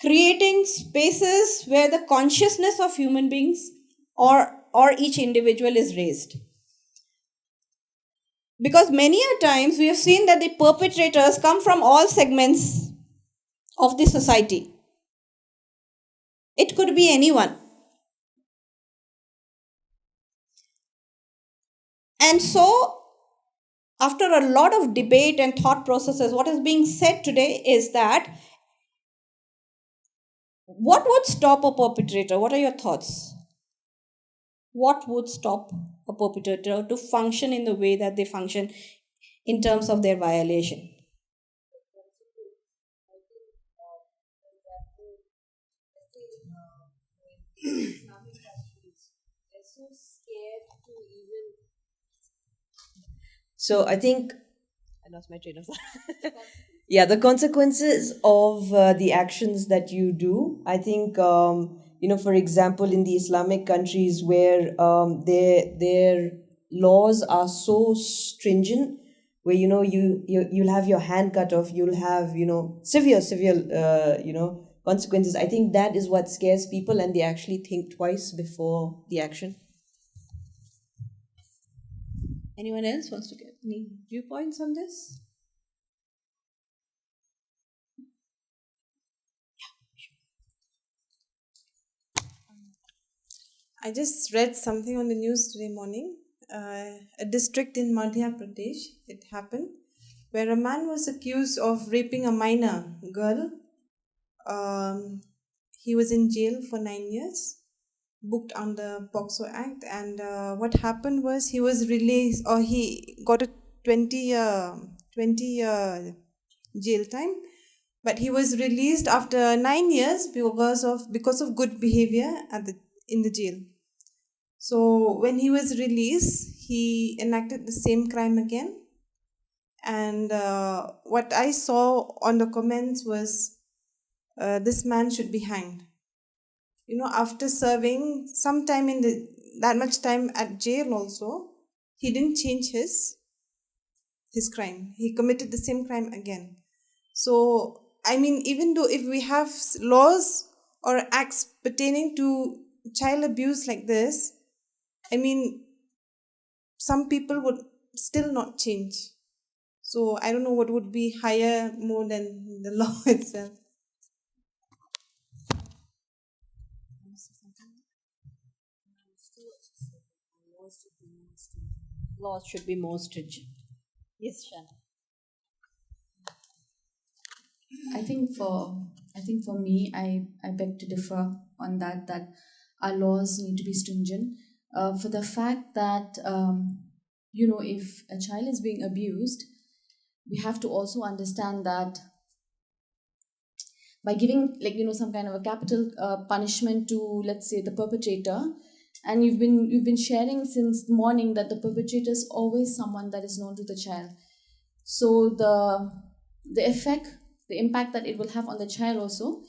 creating spaces where the consciousness of human beings or each individual is raised. Because many a times we have seen that the perpetrators come from all segments of the society. It could be anyone. And so, after a lot of debate and thought processes, what is being said today is that what would stop a perpetrator? What are your thoughts? What would stop a perpetrator to function in the way that they function in terms of their violation? So I think I lost my train of thought. Yeah, the consequences of the actions that you do. I think for example, in the Islamic countries where their laws are so stringent, where you'll have your hand cut off, you'll have severe consequences. I think that is what scares people, and they actually think twice before the action. Anyone else wants to get any viewpoints on this? I just read something on the news today morning. A district in Madhya Pradesh, it happened, where a man was accused of raping a minor girl. He was in jail for 9 years, booked on the POXO Act, and what happened was he was released, or he got a 20 year jail time, but he was released after 9 years because of good behavior in the jail. So when he was released, he enacted the same crime again. And what I saw on the comments was this man should be hanged. After serving some time that much time at jail also, he didn't change his crime. He committed the same crime again. So, I mean, even though if we have laws or acts pertaining to child abuse like this, I mean, some people would still not change. So I don't know what would be higher more than the law itself. Laws should be more stringent. Yes, Shan. I think for me, I beg to differ on that our laws need to be stringent for the fact that if a child is being abused, we have to also understand that by giving some kind of a capital punishment to, let's say, the perpetrator, and you've been sharing since morning that the perpetrator is always someone that is known to the child. So the effect, the impact that it will have on the child also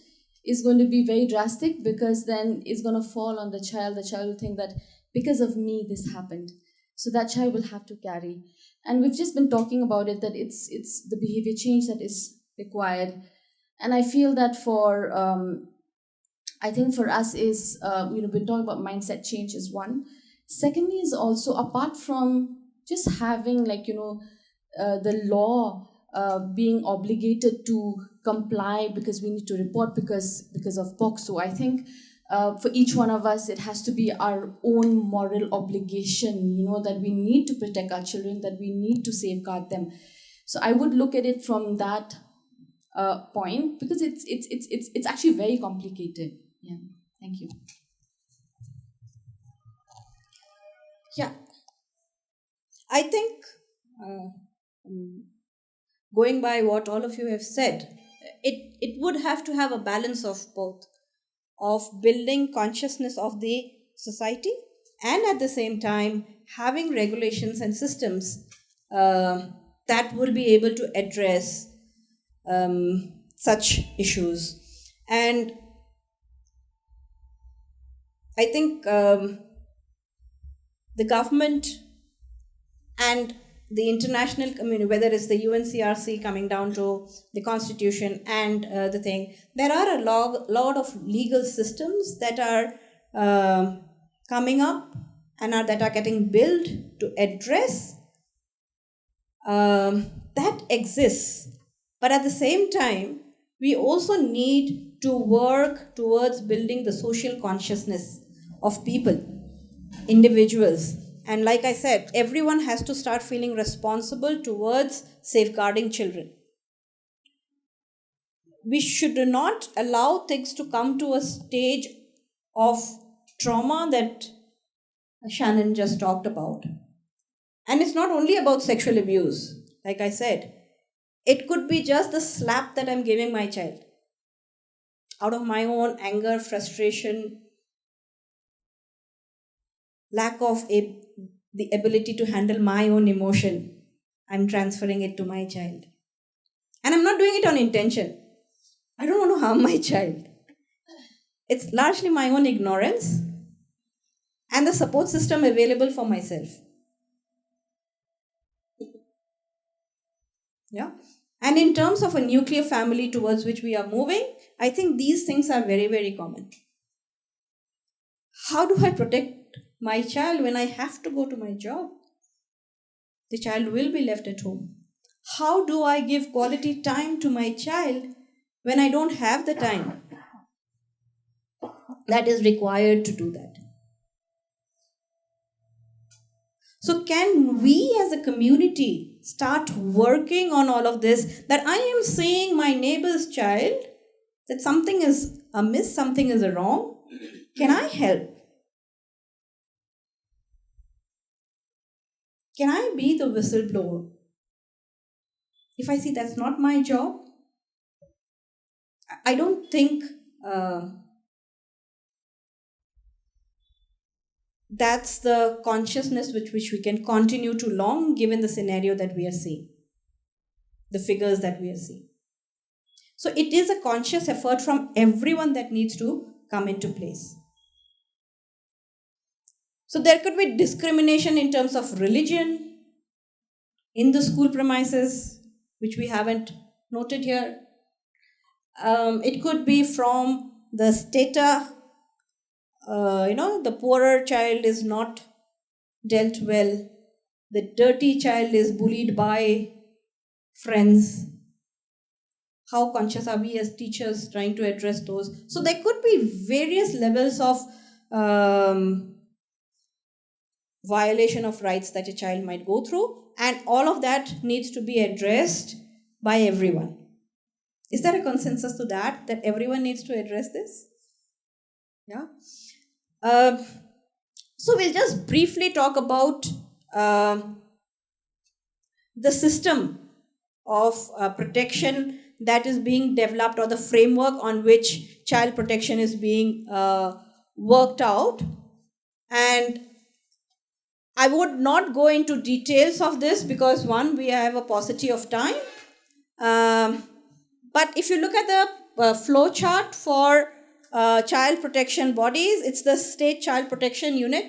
is going to be very drastic, because then it's going to fall on the child. The child will think that because of me this happened. So that child will have to carry. And we've just been talking about it, that it's the behavior change that is required. And I feel that for us is, we've been talking about mindset change is one. Secondly is also, apart from just having the law being obligated to comply because we need to report because of POXO, I think for each one of us, it has to be our own moral obligation, that we need to protect our children, that we need to safeguard them. So I would look at it from that point, because it's actually very complicated. Yeah, thank you. Yeah, I think going by what all of you have said, it would have to have a balance of both, of building consciousness of the society and at the same time having regulations and systems that will be able to address such issues. And I think the government and the international community, whether it's the UNCRC coming down to the constitution and the thing, there are a lot of legal systems that are coming up and that are getting built to address that exists. But at the same time, we also need to work towards building the social consciousness of people, individuals. And like I said, everyone has to start feeling responsible towards safeguarding children. We should not allow things to come to a stage of trauma that Shannon just talked about. And it's not only about sexual abuse. Like I said, it could be just the slap that I'm giving my child out of my own anger, frustration, lack of the ability to handle my own emotion. I'm transferring it to my child. And I'm not doing it on intention. I don't want to harm my child. It's largely my own ignorance and the support system available for myself. Yeah. And in terms of a nuclear family towards which we are moving, I think these things are very, very common. How do I protect my child when I have to go to my job? The child will be left at home. How do I give quality time to my child when I don't have the time that is required to do that? So can we as a community start working on all of this, that I am seeing my neighbor's child that something is amiss, something is wrong, can I help? Can I be the whistleblower? If I see that's not my job, I don't think that's the consciousness with which we can continue to long, given the scenario that we are seeing, the figures that we are seeing. So it is a conscious effort from everyone that needs to come into place. So there could be discrimination in terms of religion in the school premises, which we haven't noted here. It could be from the stata, the poorer child is not dealt well, the dirty child is bullied by friends. How conscious are we as teachers trying to address those? So there could be various levels of violation of rights that a child might go through, and all of that needs to be addressed by everyone. Is there a consensus to that everyone needs to address this? Yeah. So we'll just briefly talk about the system of protection that is being developed, or the framework on which child protection is being worked out. And I would not go into details of this because, one, we have a paucity of time. But if you look at the flow chart for child protection bodies, it's the State Child Protection Unit,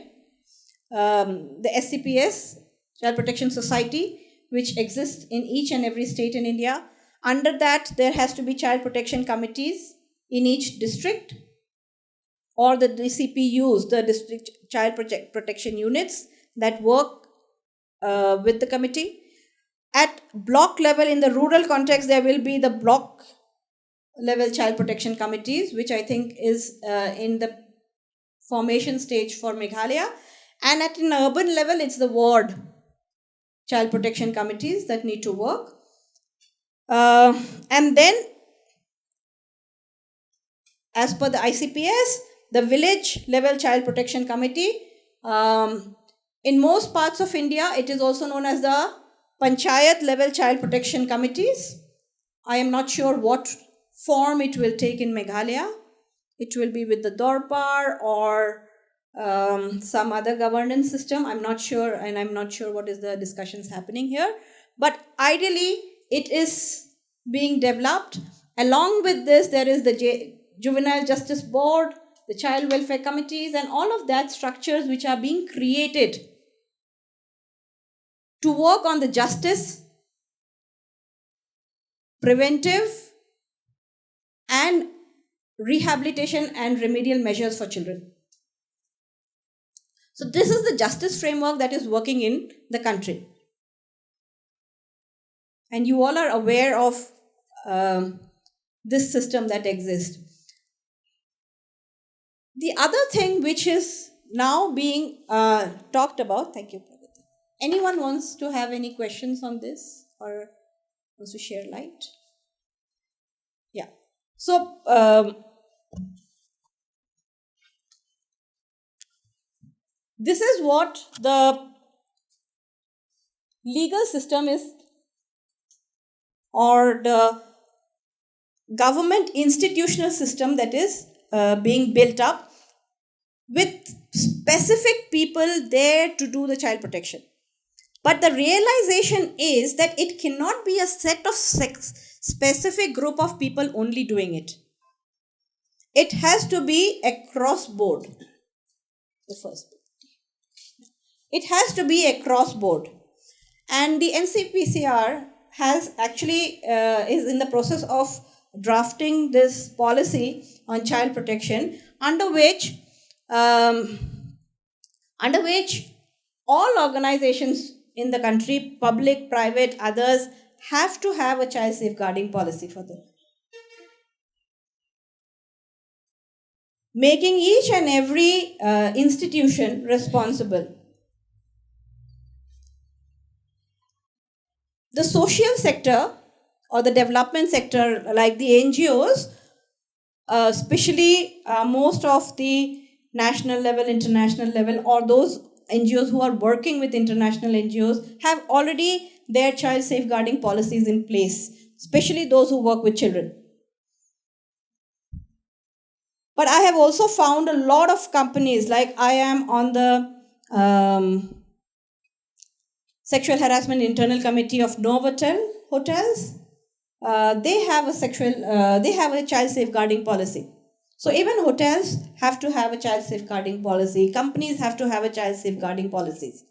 the SCPS, Child Protection Society, which exists in each and every state in India. Under that, there has to be child protection committees in each district, or the DCPUs, the District Child Protection Units, that work with the committee. At block level, in the rural context, there will be the block level child protection committees, which I think is in the formation stage for Meghalaya. And at an urban level, it's the ward child protection committees that need to work. And then, as per the ICPS, the village level child protection committee. In most parts of India, it is also known as the panchayat level child protection committees. I am not sure what form it will take in Meghalaya. It will be with the Dorpar or some other governance system. I'm not sure, and I'm not sure what is the discussions happening here. But ideally, it is being developed. Along with this, there is the Juvenile Justice Board, the Child Welfare Committees, and all of that structures which are being created to work on the justice, preventive, and rehabilitation and remedial measures for children. So this is the justice framework that is working in the country. And you all are aware of this system that exists. The other thing which is now being talked about, thank you. Anyone wants to have any questions on this or wants to share light? Yeah. So, this is what the legal system is, or the government institutional system that is being built up with specific people there to do the child protection. But the realization is that it cannot be a set of specific group of people only doing it. It has to be across board. The first. It has to be across board. And the NCPCR has actually is in the process of drafting this policy on child protection, under which all organizations in the country, public, private, others, have to have a child safeguarding policy for them. Making each and every institution responsible. The social sector or the development sector, like the NGOs, especially most of the national level, international level, or those NGOs who are working with international NGOs have already their child safeguarding policies in place, especially those who work with children. But I have also found a lot of companies, like I am on the Sexual Harassment Internal Committee of Novotel Hotels. They have a child safeguarding policy. So even hotels have to have a child safeguarding policy. Companies have to have a child safeguarding policies.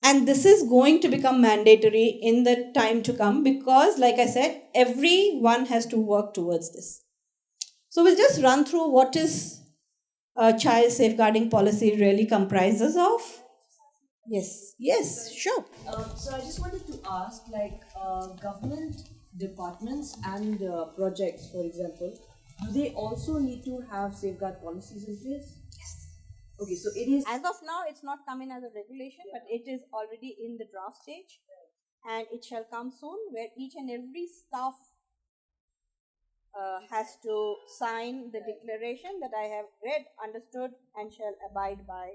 And this is going to become mandatory in the time to come because, like I said, everyone has to work towards this. So we'll just run through what is a child safeguarding policy really comprises of. Yes, sure. So I just wanted to ask, like, government departments and projects, for example, do they also need to have safeguard policies in place? Yes. Okay, so it is. As of now, it's not come in as a regulation, but it is already in the draft stage, and it shall come soon, where each and every staff has to sign the declaration that I have read, understood, and shall abide by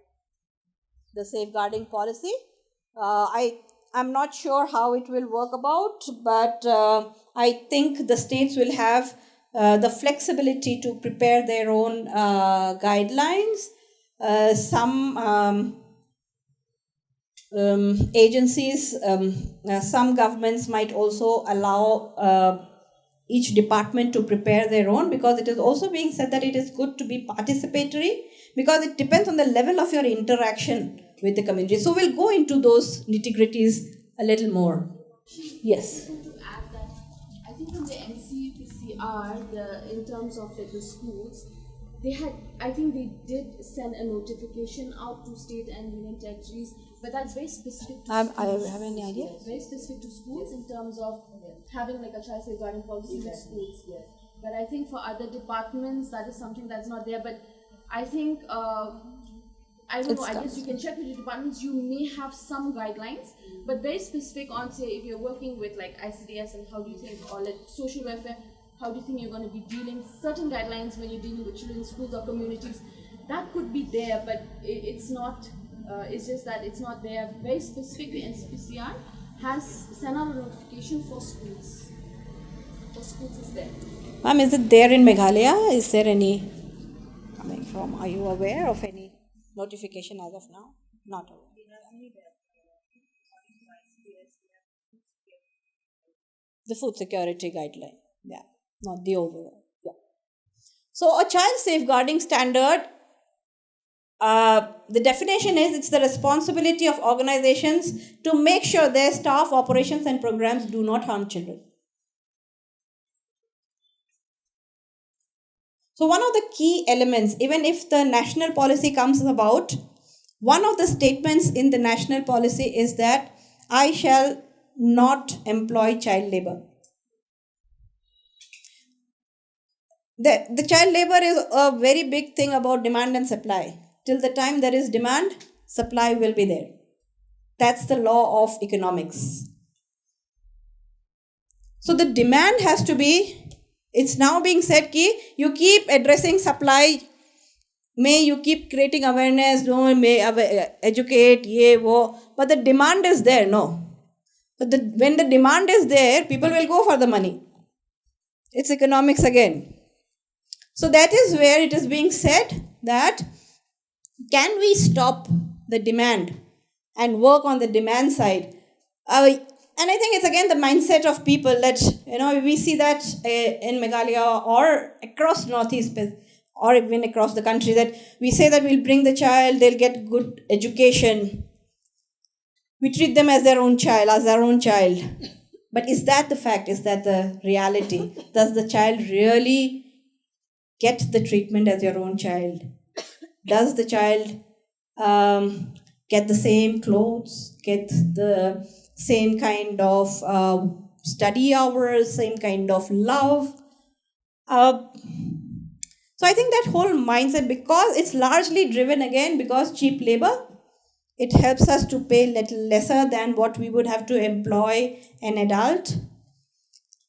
the safeguarding policy. I'm not sure how it will work about, but I think the states will have the flexibility to prepare their own guidelines. Some agencies, some governments might also allow each department to prepare their own, because it is also being said that it is good to be participatory, because it depends on the level of your interaction with the community. So we'll go into those nitty-gritties a little more. Yes. To add that, I think from the NCPCR, in terms of like the schools, I think they did send a notification out to state and union territories, but that's very specific to schools. I have any idea? Very specific to schools in terms of having like a child safeguarding policy in schools. But I think for other departments, that is something that's not there. But I think, I don't know, I guess you can check with your departments, you may have some guidelines, but very specific on, say, if you're working with like ICDS and how do you think, or like social welfare, how do you think you're going to be dealing certain guidelines when you're dealing with children in schools or communities? That could be there, but it's not, it's just that it's not there. Very specific, the NCPCR has sent out a notification for schools. For schools is there. Ma'am, is it there in Meghalaya? Is there any coming from? Are you aware of any notification as of now? Not aware. The food security guideline. Yeah, not the overall. Yeah. So a child safeguarding standard, the definition is it's the responsibility of organizations to make sure their staff, operations and programs do not harm children. So one of the key elements, even if the national policy comes about, one of the statements in the national policy is that I shall not employ child labor. The child labor is a very big thing about demand and supply. Till the time there is demand, supply will be there. That's the law of economics. So the demand has to be, it's now being said ki you keep addressing supply, may you keep creating awareness, no, may educate, ye, wo, but the demand is there, no. But when the demand is there, people will go for the money. It's economics again. So that is where it is being said that can we stop the demand and work on the demand side? And I think it's again the mindset of people that, we see that in Meghalaya or across Northeast or even across the country, that we say that we'll bring the child, they'll get good education. We treat them as their own child, But is that the fact? Is that the reality? Does the child really get the treatment as your own child? Does the child get the same clothes, get the same kind of study hours, same kind of love? So I think that whole mindset, because it's largely driven again because cheap labor, it helps us to pay little lesser than what we would have to employ an adult.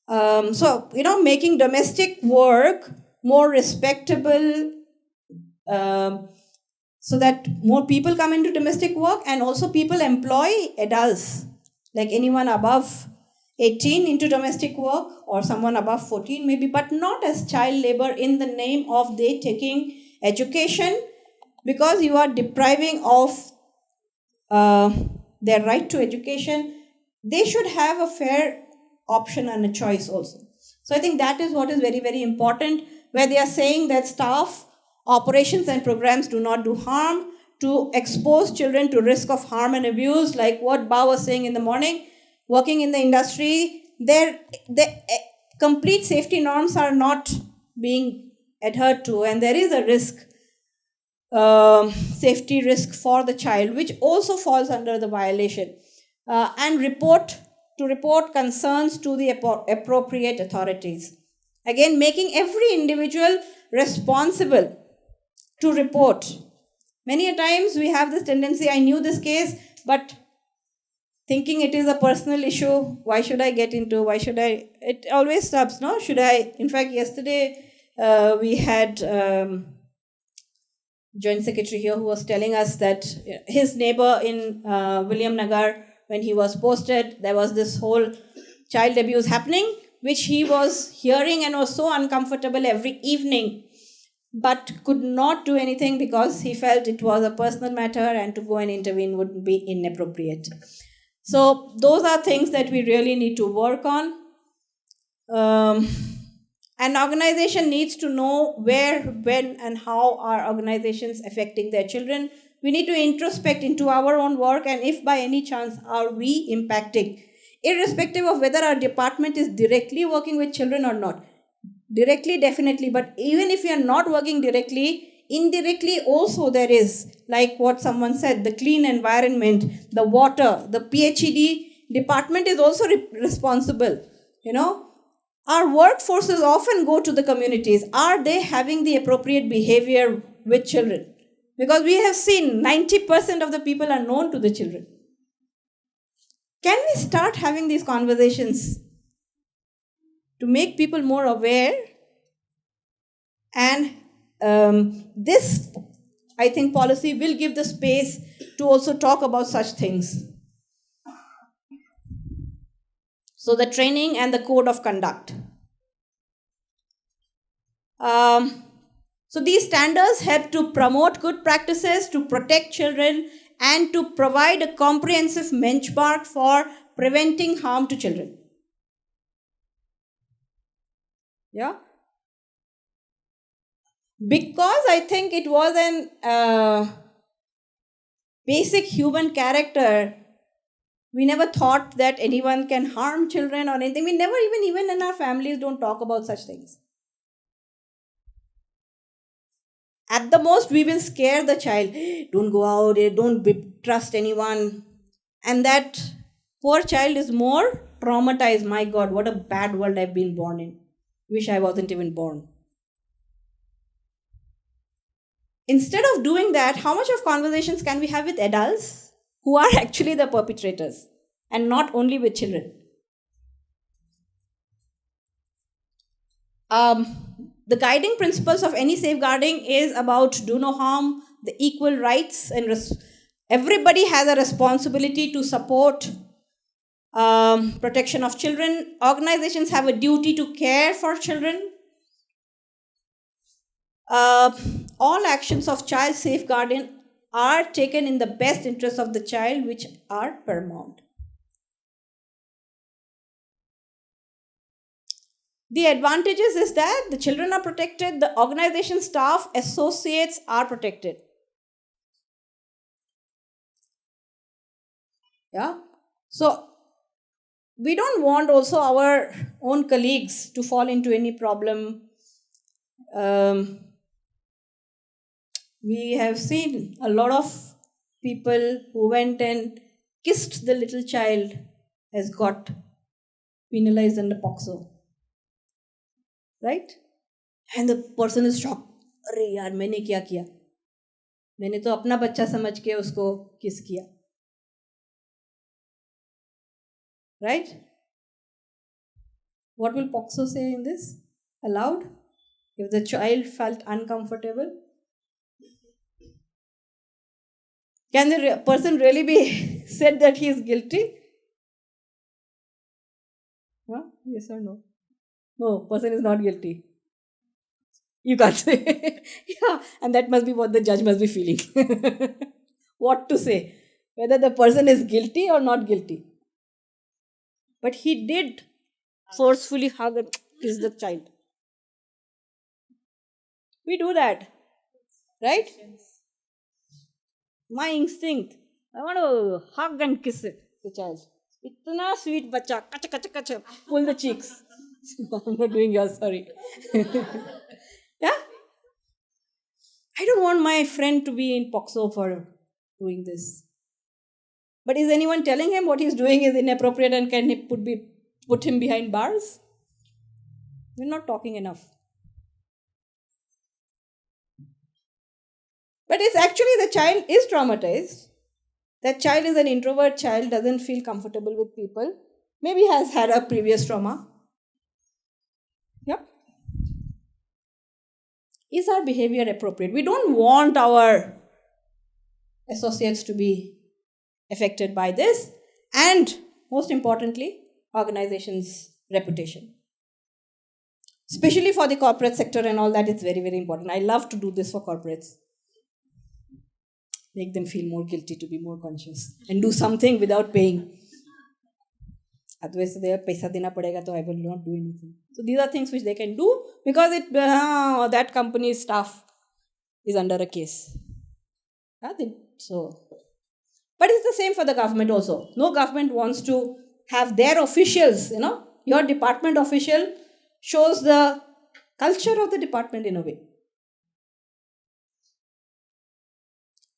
So, making domestic work more respectable, um, so that more people come into domestic work, and also people employ adults, like anyone above 18 into domestic work, or someone above 14 maybe, but not as child labor in the name of they taking education, because you are depriving of uh, their right to education. They should have a fair option and a choice also. So I think that is what is very, very important, where they are saying that staff operations and programs do not do harm, to expose children to risk of harm and abuse, like what Ba was saying in the morning. Working in the industry, the complete safety norms are not being adhered to, and there is a risk, safety risk for the child, which also falls under the violation. And report concerns to the appropriate authorities. Again, making every individual responsible to report. Many a times we have this tendency, I knew this case, but thinking it is a personal issue, why should I get into, why should I, it always stops, no? Should I, in fact, yesterday we had joint secretary here who was telling us that his neighbor in William Nagar, when he was posted, there was this whole child abuse happening, which he was hearing and was so uncomfortable every evening, but could not do anything because he felt it was a personal matter and to go and intervene would be inappropriate. So those are things that we really need to work on. An organization needs to know where, when, and how are organizations affecting their children. We need to introspect into our own work, and if by any chance are we impacting, irrespective of whether our department is directly working with children or not. Directly, definitely, but even if we are not working directly, indirectly also there is, like what someone said, the clean environment, the water, the PhD department is also responsible. Our workforces often go to the communities. Are they having the appropriate behavior with children? Because we have seen 90% of the people are known to the children. Can we start having these conversations to make people more aware? And this, I think, policy will give the space to also talk about such things. So the training and the code of conduct. So these standards help to promote good practices, to protect children, and to provide a comprehensive benchmark for preventing harm to children. Yeah. Because I think it was an basic human character. We never thought that anyone can harm children or anything. We never even in our families don't talk about such things. At the most, we will scare the child. Don't go out, don't trust anyone. And that poor child is more traumatized. My God, what a bad world I've been born in. Wish I wasn't even born. Instead of doing that, how much of conversations can we have with adults who are actually the perpetrators and not only with children? The guiding principles of any safeguarding is about do no harm, the equal rights, and everybody has a responsibility to support protection of children. Organizations have a duty to care for children. All actions of child safeguarding are taken in the best interest of the child, which are paramount. The advantages is that the children are protected, the organization staff, associates are protected. Yeah. So we don't want also our own colleagues to fall into any problem. We have seen a lot of people who went and kissed the little child has got penalized under POCSO. Right? And the person is shocked. अरे यार मैंने क्या किया? मैंने तो अपना बच्चा समझ के उसको किस किया. Right? What will POXO say in this? Allowed? If the child felt uncomfortable? Can the person really be said that he is guilty? Huh? Yes or no? No, person is not guilty. You can't say. Yeah, and that must be what the judge must be feeling. What to say? Whether the person is guilty or not guilty. But he did forcefully hug and kiss the child. We do that, right? My instinct. I want to hug and kiss it, the child. Itna sweet bacha, kacha kacha kacha, pull the cheeks. I'm not doing yours, sorry. Yeah? I don't want my friend to be in POXO for doing this. But is anyone telling him what he's doing is inappropriate and can he put him behind bars? We're not talking enough. But it's actually the child is traumatized. That child is an introvert child, doesn't feel comfortable with people, maybe has had a previous trauma. Yep. Is our behavior appropriate? We don't want our associates to be affected by this, and most importantly, organization's reputation. Especially for the corporate sector and all that, it's very, very important. I love to do this for corporates. Make them feel more guilty, to be more conscious, and do something without paying. Otherwise, they paisa dena padega, so I will not do anything. So these are things which they can do because that company's staff is under a case. So, but it's the same for the government also. No government wants to have their officials. Your department official shows the culture of the department in a way.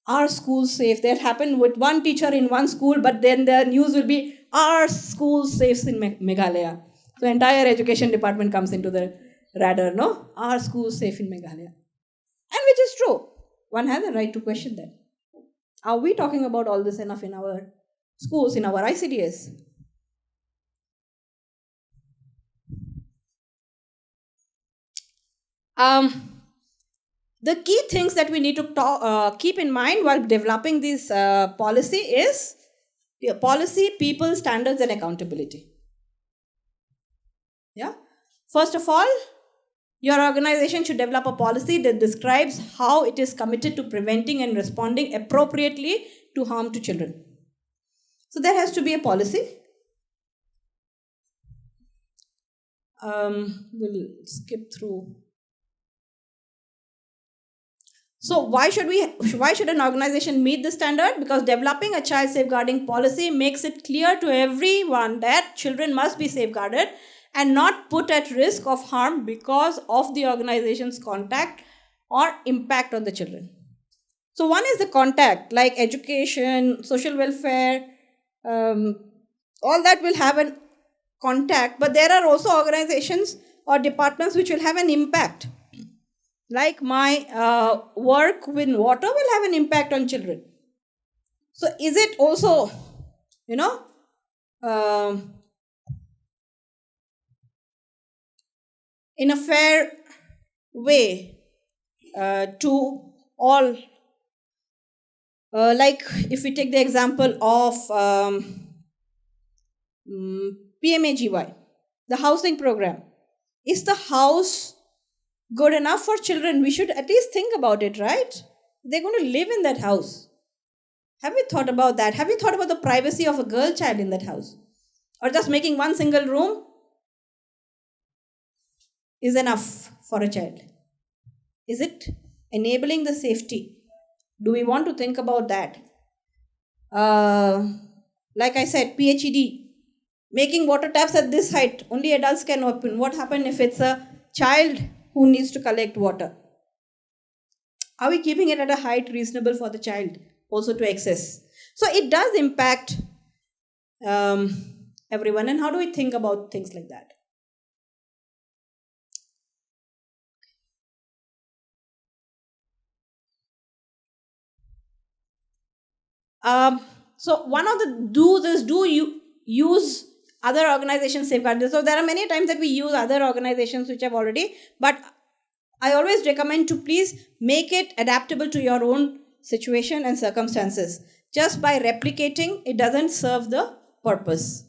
Are schools safe? That happened with one teacher in one school, but then the news will be, are schools safe in Meghalaya? So entire education department comes into the radar, no? Are schools safe in Meghalaya? And which is true. One has a right to question that. Are we talking about all this enough in our schools, in our ICDS? The key things that we need to keep in mind while developing this policy is policy, people, standards, and accountability. Yeah. First of all, your organization should develop a policy that describes how it is committed to preventing and responding appropriately to harm to children. So there has to be a policy. We'll skip through. So why should an organization meet the standard? Because developing a child safeguarding policy makes it clear to everyone that children must be safeguarded and not put at risk of harm because of the organization's contact or impact on the children. So one is the contact, like education, social welfare, all that will have a contact, but there are also organizations or departments which will have an impact. Like my work with water will have an impact on children. So is it also, in a fair way to all, like if we take the example of PMAGY, the housing program. Is the house good enough for children? We should at least think about it, right? They're going to live in that house. Have you thought about that? Have you thought about the privacy of a girl child in that house? Or just making one single room is enough for a child? Is it enabling the safety? Do we want to think about that? Like I said, PhD, making water taps at this height, only adults can open. What happens if it's a child who needs to collect water? Are we keeping it at a height reasonable for the child also to access? So it does impact everyone. And how do we think about things like that? So one of the do's is use Other organizations safeguard this. So there are many times that we use other organizations which have already, but I always recommend to please make it adaptable to your own situation and circumstances. Just by replicating, it doesn't serve the purpose.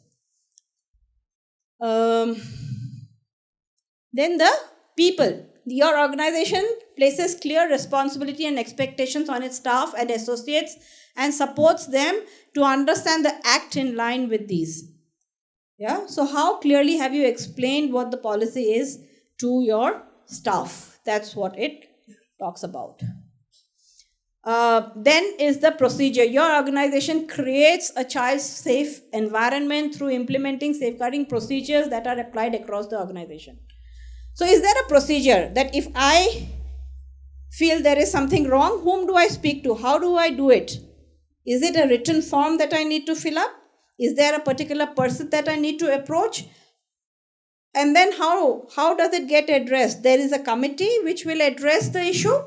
Then the people. Your organization places clear responsibility and expectations on its staff and associates and supports them to understand the act in line with these. Yeah. So how clearly have you explained what the policy is to your staff? That's what it talks about. Then is the procedure. Your organization creates a child safe environment through implementing safeguarding procedures that are applied across the organization. So is there a procedure that if I feel there is something wrong, whom do I speak to? How do I do it? Is it a written form that I need to fill up? Is there a particular person that I need to approach? And then how does it get addressed? There is a committee which will address the issue.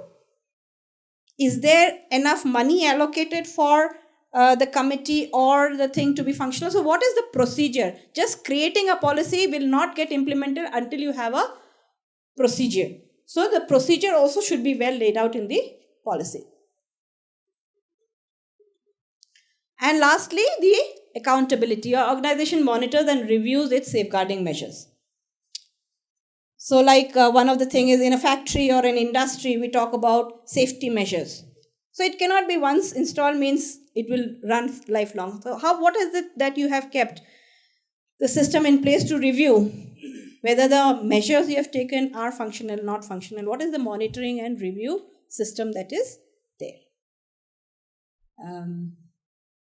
Is there enough money allocated for the committee or the thing to be functional? So what is the procedure? Just creating a policy will not get implemented until you have a procedure. So the procedure also should be well laid out in the policy. And lastly, the accountability. Your organization monitors and reviews its safeguarding measures. So like one of the things is in a factory or an industry, we talk about safety measures. So it cannot be once installed means it will run lifelong. So what is it that you have kept the system in place to review whether the measures you have taken are functional, not functional? What is the monitoring and review system that is there?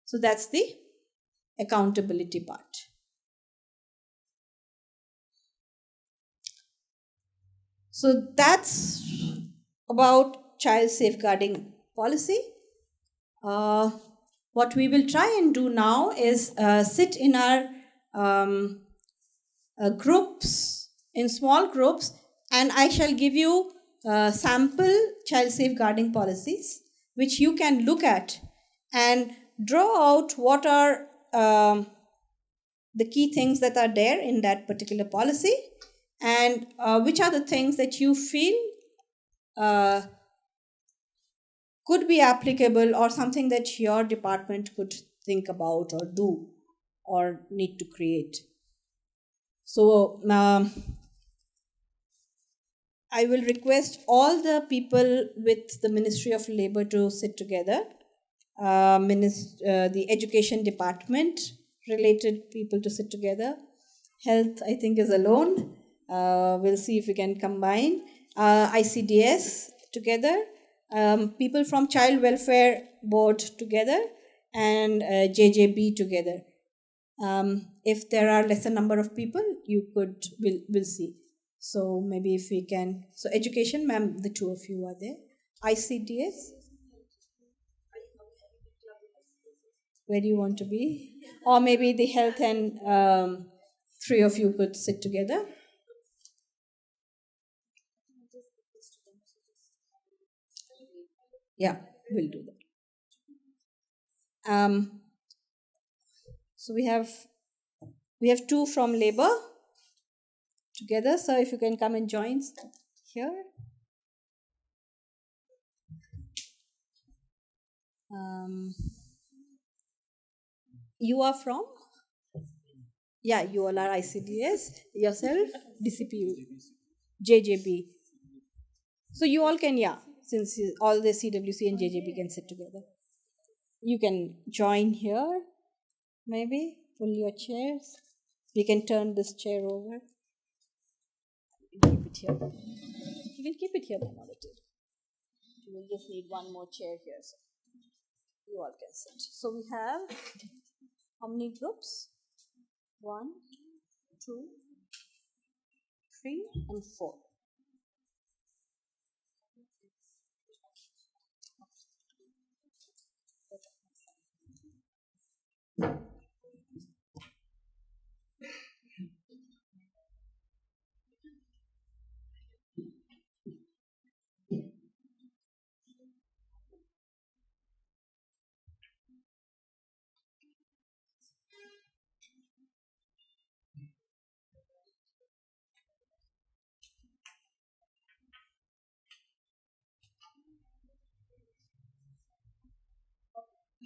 So that's the accountability part. So that's about child safeguarding policy. What we will try and do now is sit in our groups, in small groups, and I shall give you sample child safeguarding policies which you can look at and draw out what are the key things that are there in that particular policy and which are the things that you feel could be applicable or something that your department could think about or do or need to create. So I will request all the people with the Ministry of Labour to sit together, the Education Department related people to sit together. Health, I think, is alone. We'll see if we can combine. ICDS together, people from Child Welfare Board together, and JJB together. If there are lesser number of people, we'll see. So maybe if we can. So education, ma'am, the two of you are there. ICDS. Where do you want to be? Or maybe the health and three of you could sit together. Yeah, we'll do that. So we have two from labor together. So if you can come and join here. You are from? Yeah, you all are ICDS. Yourself? DCPU. JJB. So you all can, since all the CWC and JJB can sit together. You can join here, maybe. Pull your chairs. We can turn this chair over. Keep it here. You can keep it here, then, you will just need one more chair here. So you all can sit. So we have how many groups? 1, 2, 3, and 4.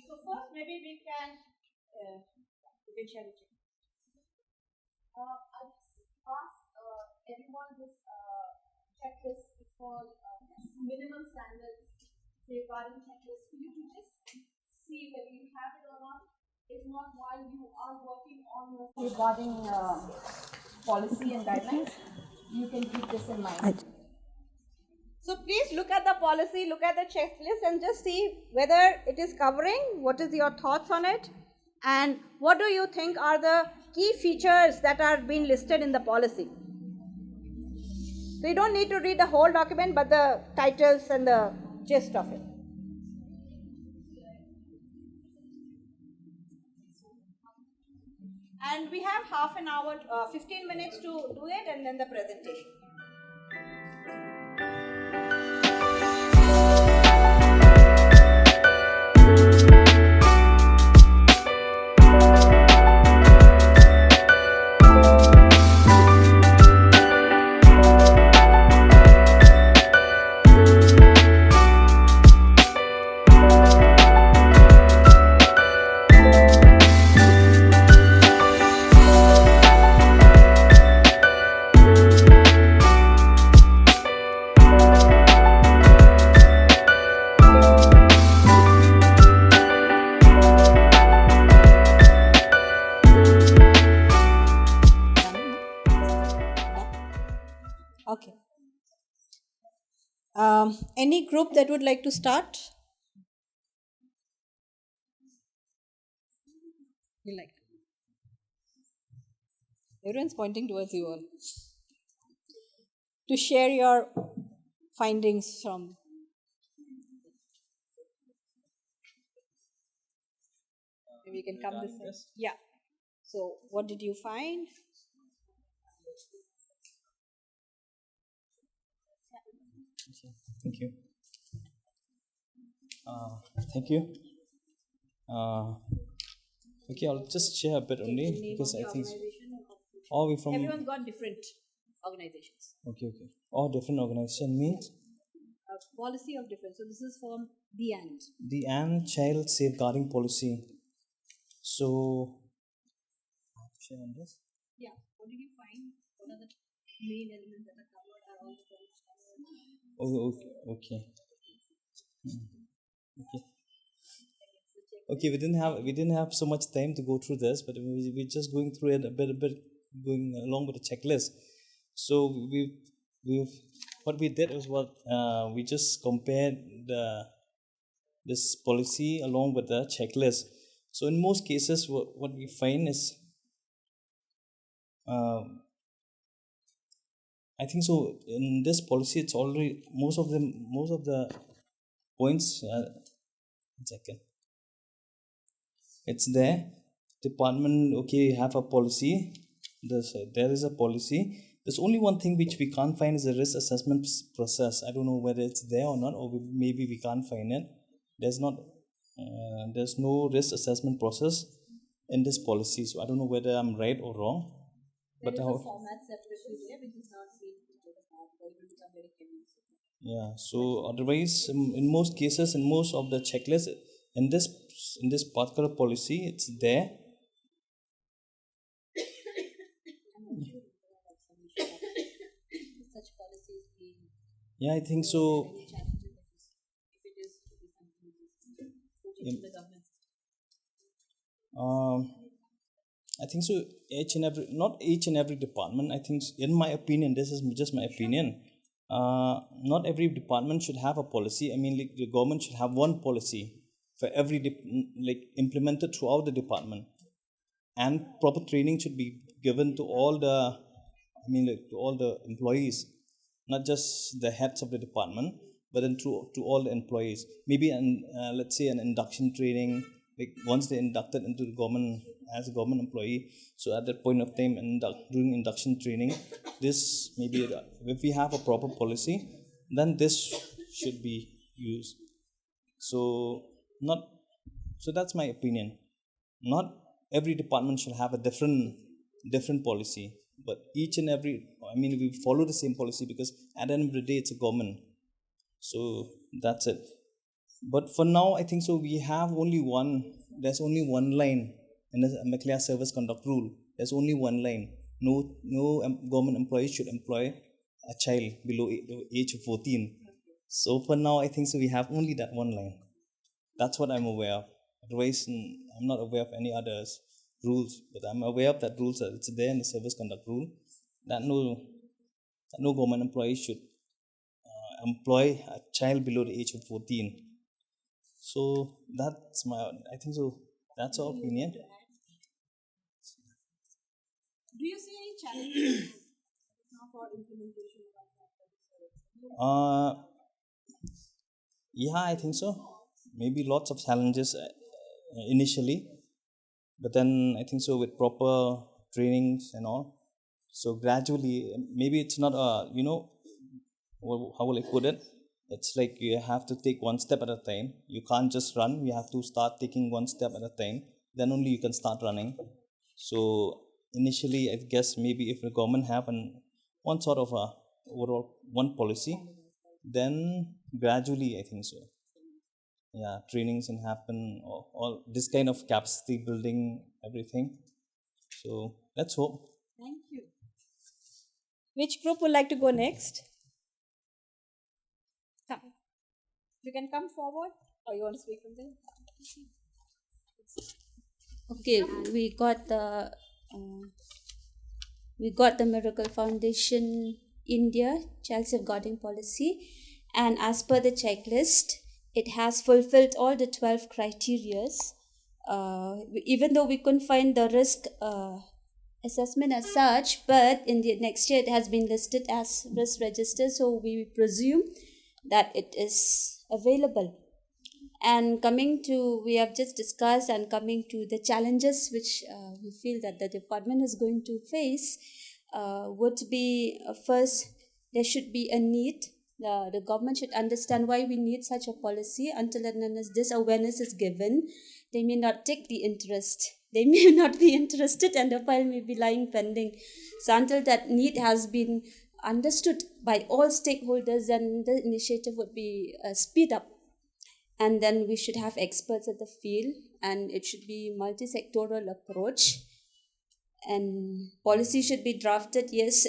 So first, maybe we can share it. I just asked everyone this checklist is called this minimum standards safeguarding checklist for you to just see whether you have it or not. If not, while you are working on your safeguarding policy and guidelines, you can keep this in mind. So please look at the policy, look at the checklist and just see whether it is covering, what is your thoughts on it, and what do you think are the key features that are being listed in the policy. So you don't need to read the whole document, but the titles and the gist of it. And we have half an hour, 15 minutes to do it, and then the presentation. Okay. Any group that would like to start? You like? Everyone's pointing towards you all. To share your findings from. Maybe you can come this way. Yeah. So, what did you find? Thank you. Thank you. Okay, I'll just share a bit only because I think all we from. Everyone's got different organizations. Okay. All different organization means A policy of different. So this is from the end. the AND Child Safeguarding Policy. So, I have to share on this. Yeah. What did you find? What are the main elements that are covered? Are all the Okay. Okay, we didn't have so much time to go through this, but we're just going through it a bit, going along with the checklist. So what we did was we just compared this policy along with the checklist. So in most cases, what we find is, I think so. In this policy, it's already most of the points. One second. It's there. Department, okay, have a policy. There is a policy. There's only one thing which we can't find is a risk assessment process. I don't know whether it's there or not, or maybe we can't find it. There's no risk assessment process in this policy. So I don't know whether I'm right or wrong. There is a format separately there, which is not seen in the part, it will become very confusing. Yeah. So otherwise, in most cases, in most of the checklists, in this particular policy, it's there. Such policies being. Yeah, I think so. If it is to be something the government system. I think so. Not each and every department. I think, in my opinion, this is just my opinion. Not every department should have a policy. I mean, the government should have one policy for every implemented throughout the department, and proper training should be given to all the, to all the employees, not just the heads of the department, but then to all the employees. Maybe let's say an induction training, like once they're inducted into the government as a government employee. So at that point of time, during induction training, this maybe if we have a proper policy, then this should be used. So that's my opinion. Not every department should have a different policy, but each and every, we follow the same policy because at the end of the day, it's a government. So that's it. But for now, I think so. We have only one. There's only one line in the Meghalaya Service Conduct Rule. There's only one line. No government employee should employ a child below the age of 14. So for now, I think so. We have only that one line. That's what I'm aware of. Otherwise, I'm not aware of any others rules. But I'm aware of that rules. That it's there in the Service Conduct Rule that no government employee should employ a child below the age of 14. So I think so. That's our opinion. Do you see any challenges now for implementation Yeah, I think so. Maybe lots of challenges initially, but then I think so with proper trainings and all. So gradually, maybe it's not how will I put it? It's like you have to take one step at a time. You can't just run. You have to start taking one step at a time. Then only you can start running. So initially, I guess maybe if the government have one sort of a overall one policy, then gradually I think so. Yeah, trainings can happen, or all this kind of capacity building, everything. So let's hope. Thank you. Which group would like to go next? Come. You can come forward, or you want to speak from there? Okay, we got the Miracle Foundation India Child Safeguarding Policy, and as per the checklist, it has fulfilled all the 12 criterias. Even though we couldn't find the risk assessment as such, but in the next year it has been listed as risk register, so we presume that it is available. And coming to, we have just discussed, and coming to the challenges which we feel that the department is going to face, would be first, there should be a need. The government should understand why we need such a policy. Until and unless this awareness is given, they may not take the interest. They may not be interested, and the file may be lying pending. So until that need has been understood by all stakeholders, then the initiative would be speed up. And then we should have experts at the field, and it should be multi-sectoral approach, and policy should be drafted. Yes,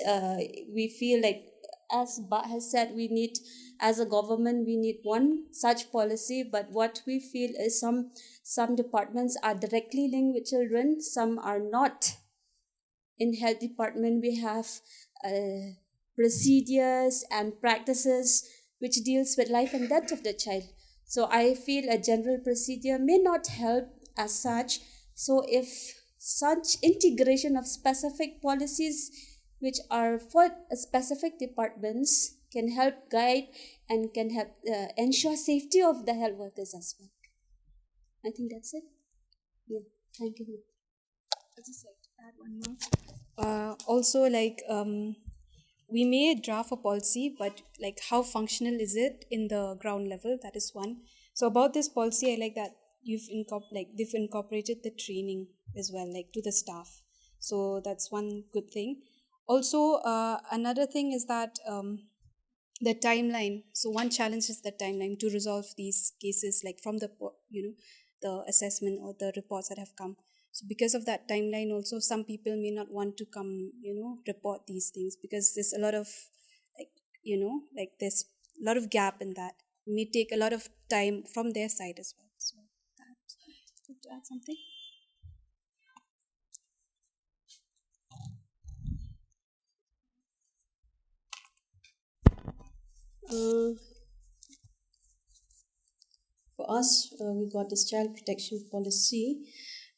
we feel like, as Ba has said, we need, as a government, we need one such policy. But what we feel is some departments are directly linked with children, some are not. In health department, we have procedures and practices which deals with life and death of the child. So I feel a general procedure may not help as such. So if such integration of specific policies which are for specific departments can help guide and can help ensure safety of the health workers as well. I think that's it. Yeah, thank you. I'll just add one more. Also, we may draft a policy, but like how functional is it in the ground level? That is one. So about this policy, I like that they've incorporated the training as well, like to the staff. So that's one good thing. Also, another thing is that the timeline. So one challenge is the timeline to resolve these cases, like from the the assessment or the reports that have come. So because of that timeline, also some people may not want to come, report these things, because there's a lot of there's a lot of gap in that. It may take a lot of time from their side as well. So just to add something. For us, we got this child protection policy,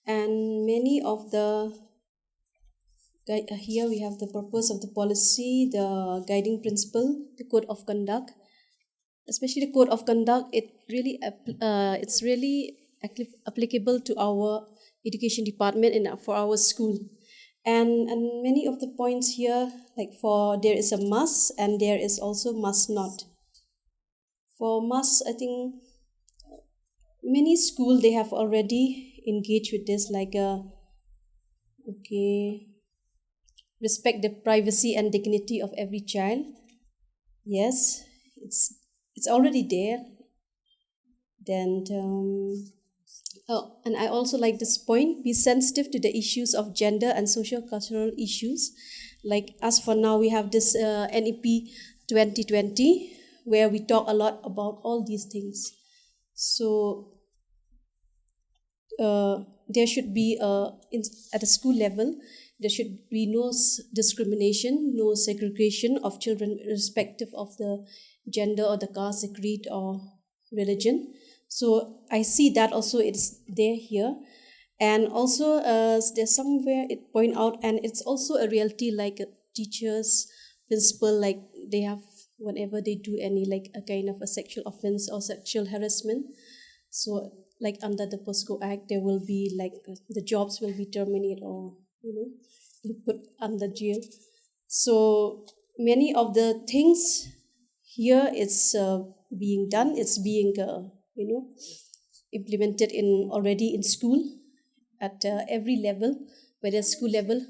and many of the here we have the purpose of the policy, the guiding principle, the code of conduct. Especially the code of conduct, it's really applicable to our education department and for our school. And many of the points here, like for there is a must and there is also must not. For must, I think many schools, they have already engaged with this, respect the privacy and dignity of every child. Yes, it's already there. Then, oh, and I also like this point: be sensitive to the issues of gender and social cultural issues. Like as for now, we have this NEP 2020 where we talk a lot about all these things. So there should be at a school level there should be no discrimination, no segregation of children irrespective of the gender or the caste, the creed or religion. So I see that also it's there here. And also there's somewhere it point out, and it's also a reality, like teachers, principal, like they have, whenever they do any like a kind of a sexual offense or sexual harassment, so like under the POSCO Act, there will be like the jobs will be terminated, or put under jail. So many of the things here is being done. It's being implemented in already in school at every level, whether school level.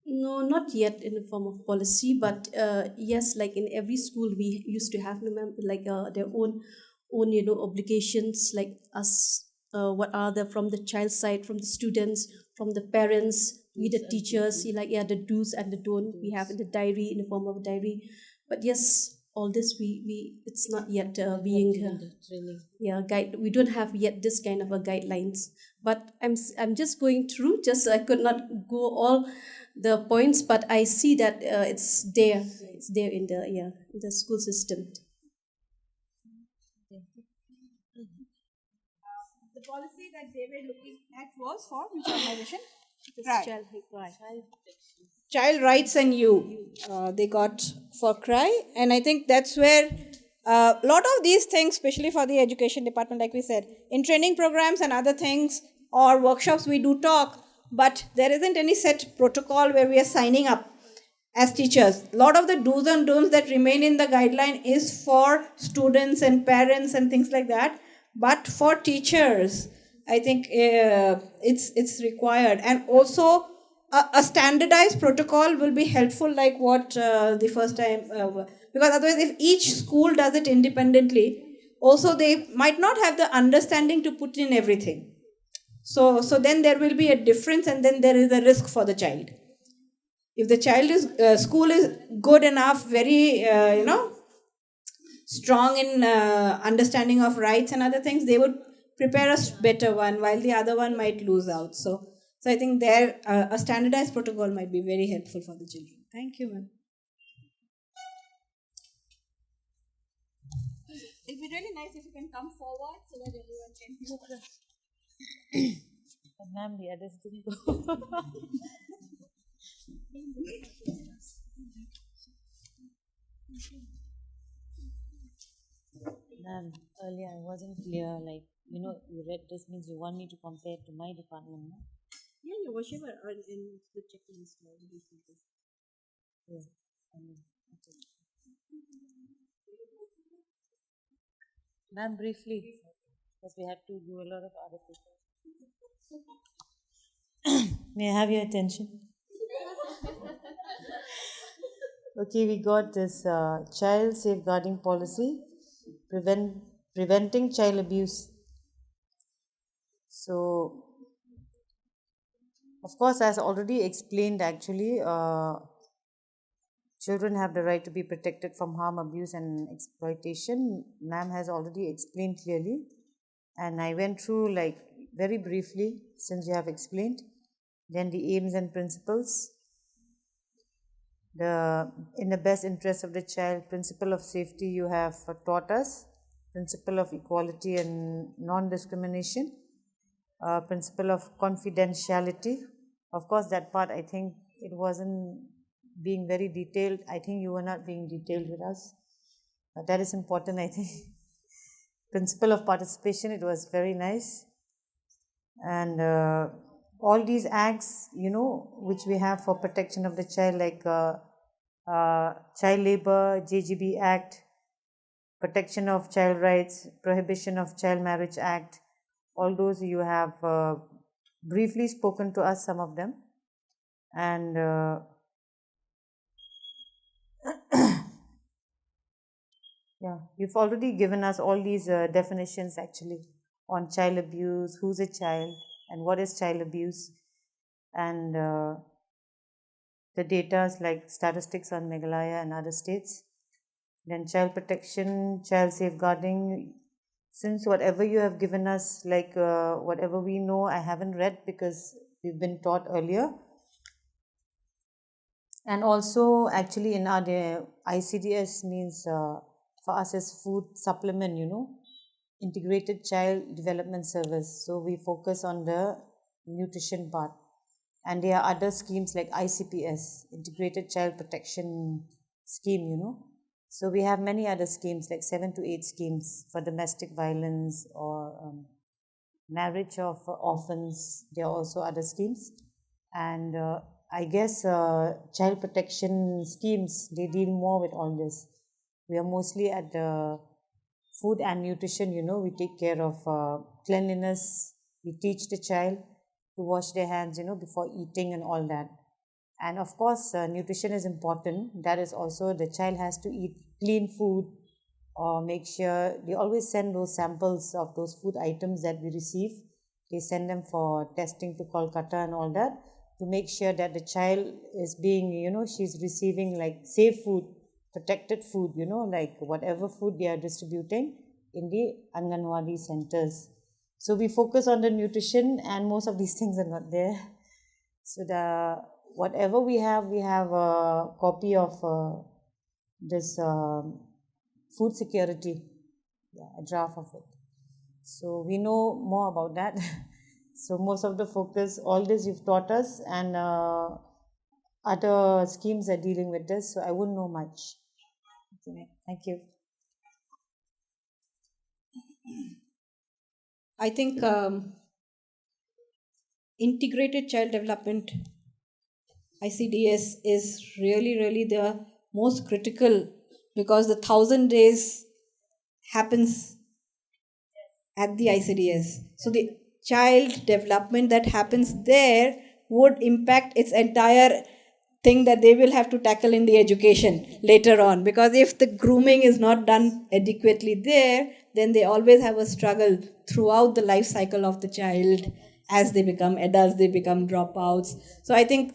No, not yet in the form of policy, but yes, like in every school, we used to have like their own obligations, like us. What are the from the child side, from the students, from the parents, we the teachers, like the do's and the don't we have in the diary, in the form of a diary. But yes, all this we it's not yet being guide. We don't have yet this kind of a guidelines. But I'm just going through. Just I could not go all the points, but I see that it's there. It's there in the school system. The policy that they were looking at was for which organization? Right. Child rights and you. They got for CRY, and I think that's where a lot of these things, especially for the education department, like we said, in training programs and other things or workshops, we do talk, but there isn't any set protocol where we are signing up as teachers. A lot of the do's and don'ts that remain in the guideline is for students and parents and things like that. But for teachers, I think it's required. And also a standardized protocol will be helpful, like what the first time, because otherwise if each school does it independently, also they might not have the understanding to put in everything. So then there will be a difference, and then there is a risk for the child. If the child is school is good enough, very strong in understanding of rights and other things, they would prepare a better one, while the other one might lose out. So I think there a standardized protocol might be very helpful for the children. Thank you, ma'am. It'll be really nice if you can come forward so that everyone can hear. But ma'am, the others didn't go. Ma'am, earlier I wasn't clear, like, you read this means you want me to compare it to my department, no? Yeah, whatever in the checklist. Yeah. Okay. Ma'am, briefly, because we had to do a lot of other papers. May I have your attention? Okay, we got this child safeguarding policy, preventing child abuse. So, of course, as already explained, actually, children have the right to be protected from harm, abuse, and exploitation. Ma'am has already explained clearly, and I went through like very briefly since you have explained. Then the aims and principles. In the best interest of the child, principle of safety you have taught us, principle of equality and non-discrimination, principle of confidentiality. Of course, that part I think it wasn't being very detailed. I think you were not being detailed with us. But that is important, I think. Principle of participation, it was very nice. And all these acts, which we have for protection of the child, like child labor, JGB Act, protection of child rights, prohibition of child marriage act, all those you have briefly spoken to us some of them, and yeah, you've already given us all these definitions actually on child abuse, who's a child, and what is child abuse, and the data like statistics on Meghalaya and other states. Then child protection, child safeguarding. Since whatever you have given us, like whatever we know, I haven't read because we've been taught earlier. And also, actually, in our ICDS means for us as food supplement, integrated child development service. So we focus on the nutrition part. And there are other schemes like ICPS, integrated child protection scheme, So we have many other schemes, like 7 to 8 schemes for domestic violence or marriage of orphans. There are also other schemes. And I guess child protection schemes, they deal more with all this. We are mostly at the food and nutrition, we take care of cleanliness. We teach the child to wash their hands, before eating and all that. And of course, nutrition is important. That is also the child has to eat clean food, or make sure they always send those samples of those food items that we receive. They send them for testing to Kolkata and all that, to make sure that the child is being, she's receiving like safe food, protected food, like whatever food they are distributing in the Anganwadi centers. So we focus on the nutrition, and most of these things are not there. So whatever we have a copy of this food security, a draft of it. So we know more about that. So most of the focus, all this you've taught us, and other schemes are dealing with this, so I wouldn't know much. Okay, thank you. I think integrated child development, ICDS, is really the most critical, because the 1,000 days happens at the ICDS. So the child development that happens there would impact its entire thing that they will have to tackle in the education later on. Because if the grooming is not done adequately there, then they always have a struggle throughout the life cycle of the child. As they become adults, they become dropouts. So I think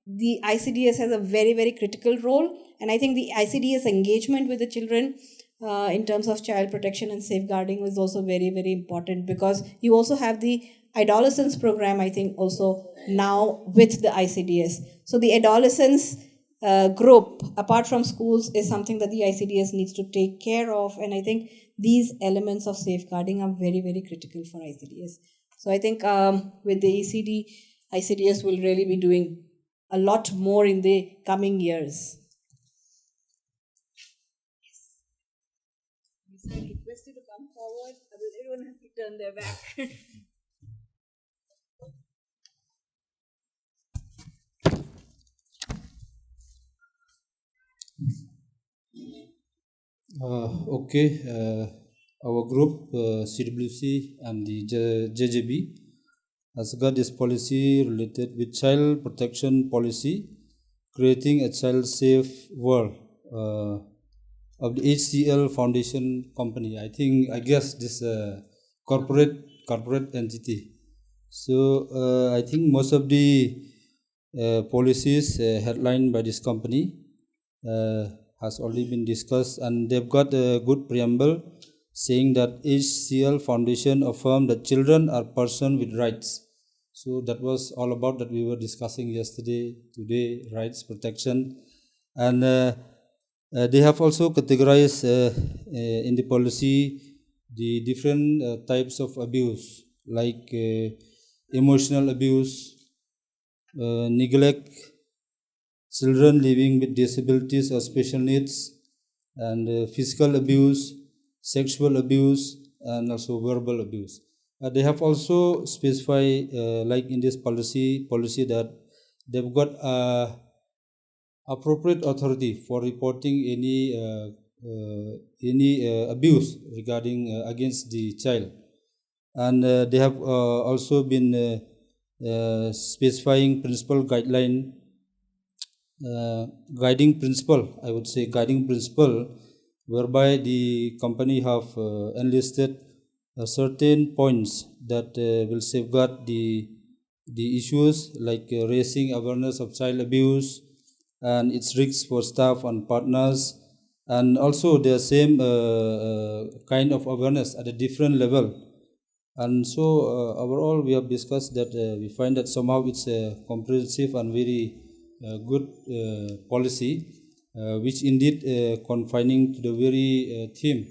the ICDS has a very critical role, and I think the ICDS engagement with the children in terms of child protection and safeguarding is also very important, because you also have the adolescence program, I think, also now with the ICDS. So the adolescence group, apart from schools, is something that the ICDS needs to take care of, and I think these elements of safeguarding are very critical for ICDS. So I think with the ICDS will really be doing a lot more in the coming years. I request you to come forward. Everyone has to turn their back. Okay, our group, CWC and the JJB, has got this policy related with child protection policy, creating a child-safe world of the HCL Foundation company. I guess this corporate entity. So I think most of the policies headlined by this company has already been discussed, and they've got a good preamble saying that HCL Foundation affirms that children are persons with rights. So that was all about that we were discussing yesterday, today, rights protection. And they have also categorized in the policy the different types of abuse, like emotional abuse, neglect, children living with disabilities or special needs, and physical abuse, sexual abuse, and also verbal abuse. They have also specified, like in this policy that they've got appropriate authority for reporting any abuse regarding against the child, and they have also been specifying principle guideline, guiding principle, I would say guiding principle, whereby the company have enlisted certain points that will safeguard the issues like raising awareness of child abuse and its risks for staff and partners, and also the same kind of awareness at a different level. And so overall we have discussed that we find that somehow it's a comprehensive and very good policy, which indeed confining to the very theme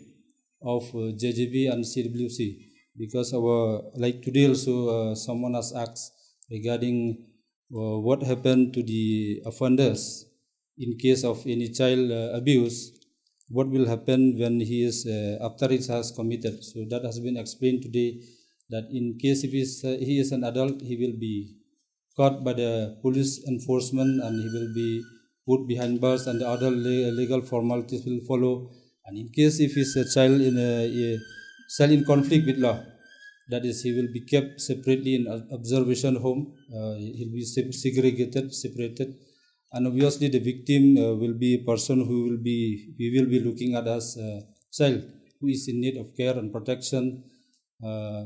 of JJB and CWC, because our, like today also someone has asked regarding what happened to the offenders in case of any child abuse, what will happen when he is after it has committed. So that has been explained today, that in case if he is an adult, he will be caught by the police enforcement and he will be put behind bars and the other legal formalities will follow. And in case if he's a child in conflict with law, that is, he will be kept separately in observation home. He'll be segregated, separated, and obviously the victim will be a person we will be looking at as a child who is in need of care and protection.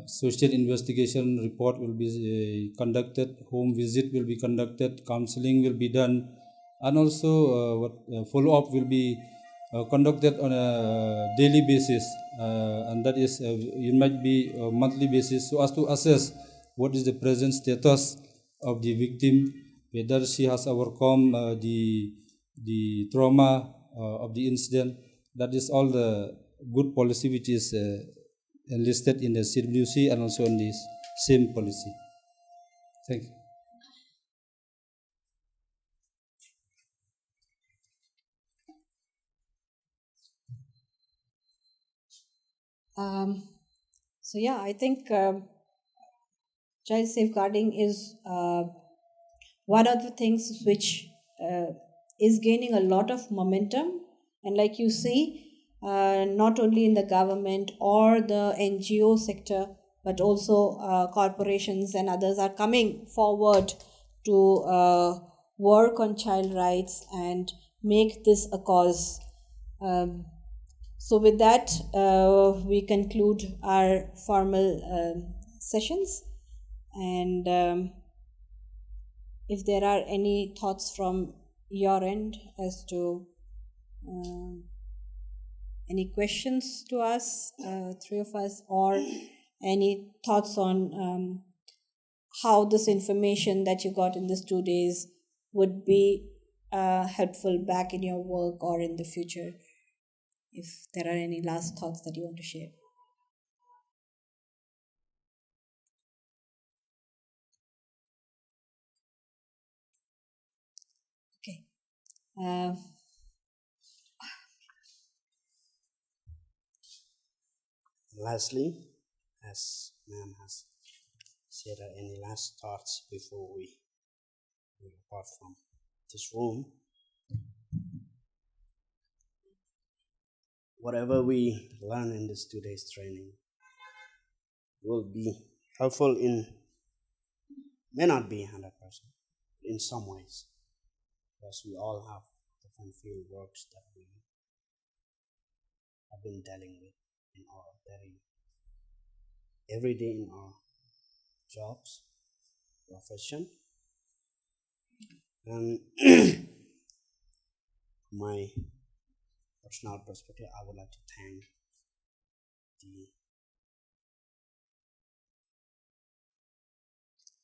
Social investigation report will be conducted, home visit will be conducted, counseling will be done, and also follow-up will be conducted on a daily basis, and that is it might be a monthly basis, so as to assess what is the present status of the victim, whether she has overcome the trauma of the incident. That is all the good policy which is enlisted in the CWC and also in this same policy. Thank you. So yeah, I think child safeguarding is one of the things which is gaining a lot of momentum, and like you see, not only in the government or the NGO sector, but also corporations and others are coming forward to work on child rights and make this a cause. So with that, we conclude our formal sessions, and if there are any thoughts from your end as to any questions to us, three of us, or any thoughts on how this information that you got in these 2 days would be helpful back in your work or in the future, if there are any last thoughts that you want to share. Okay. Lastly, as ma'am has said, any last thoughts before we depart from this room? Whatever we learn in this 2 days training will be helpful may not be 100%, in some ways, because we all have different field works that we have been dealing with in our every day in our jobs, profession, and my personal perspective, I would like to thank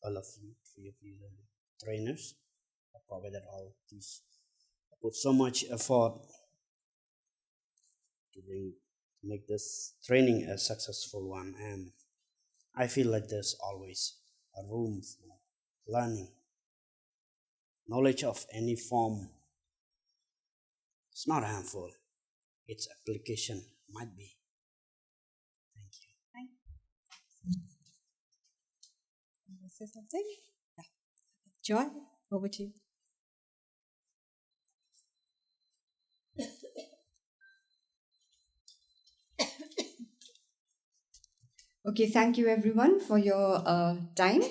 all of you, three of you, the trainers, that provided all these, put so much effort to make this training a successful one, and I feel like there's always a room for learning. Knowledge of any form is not harmful. Its application might be. Thank you. Want to say something? Yeah. Joy, over to you. Okay, thank you everyone for your time.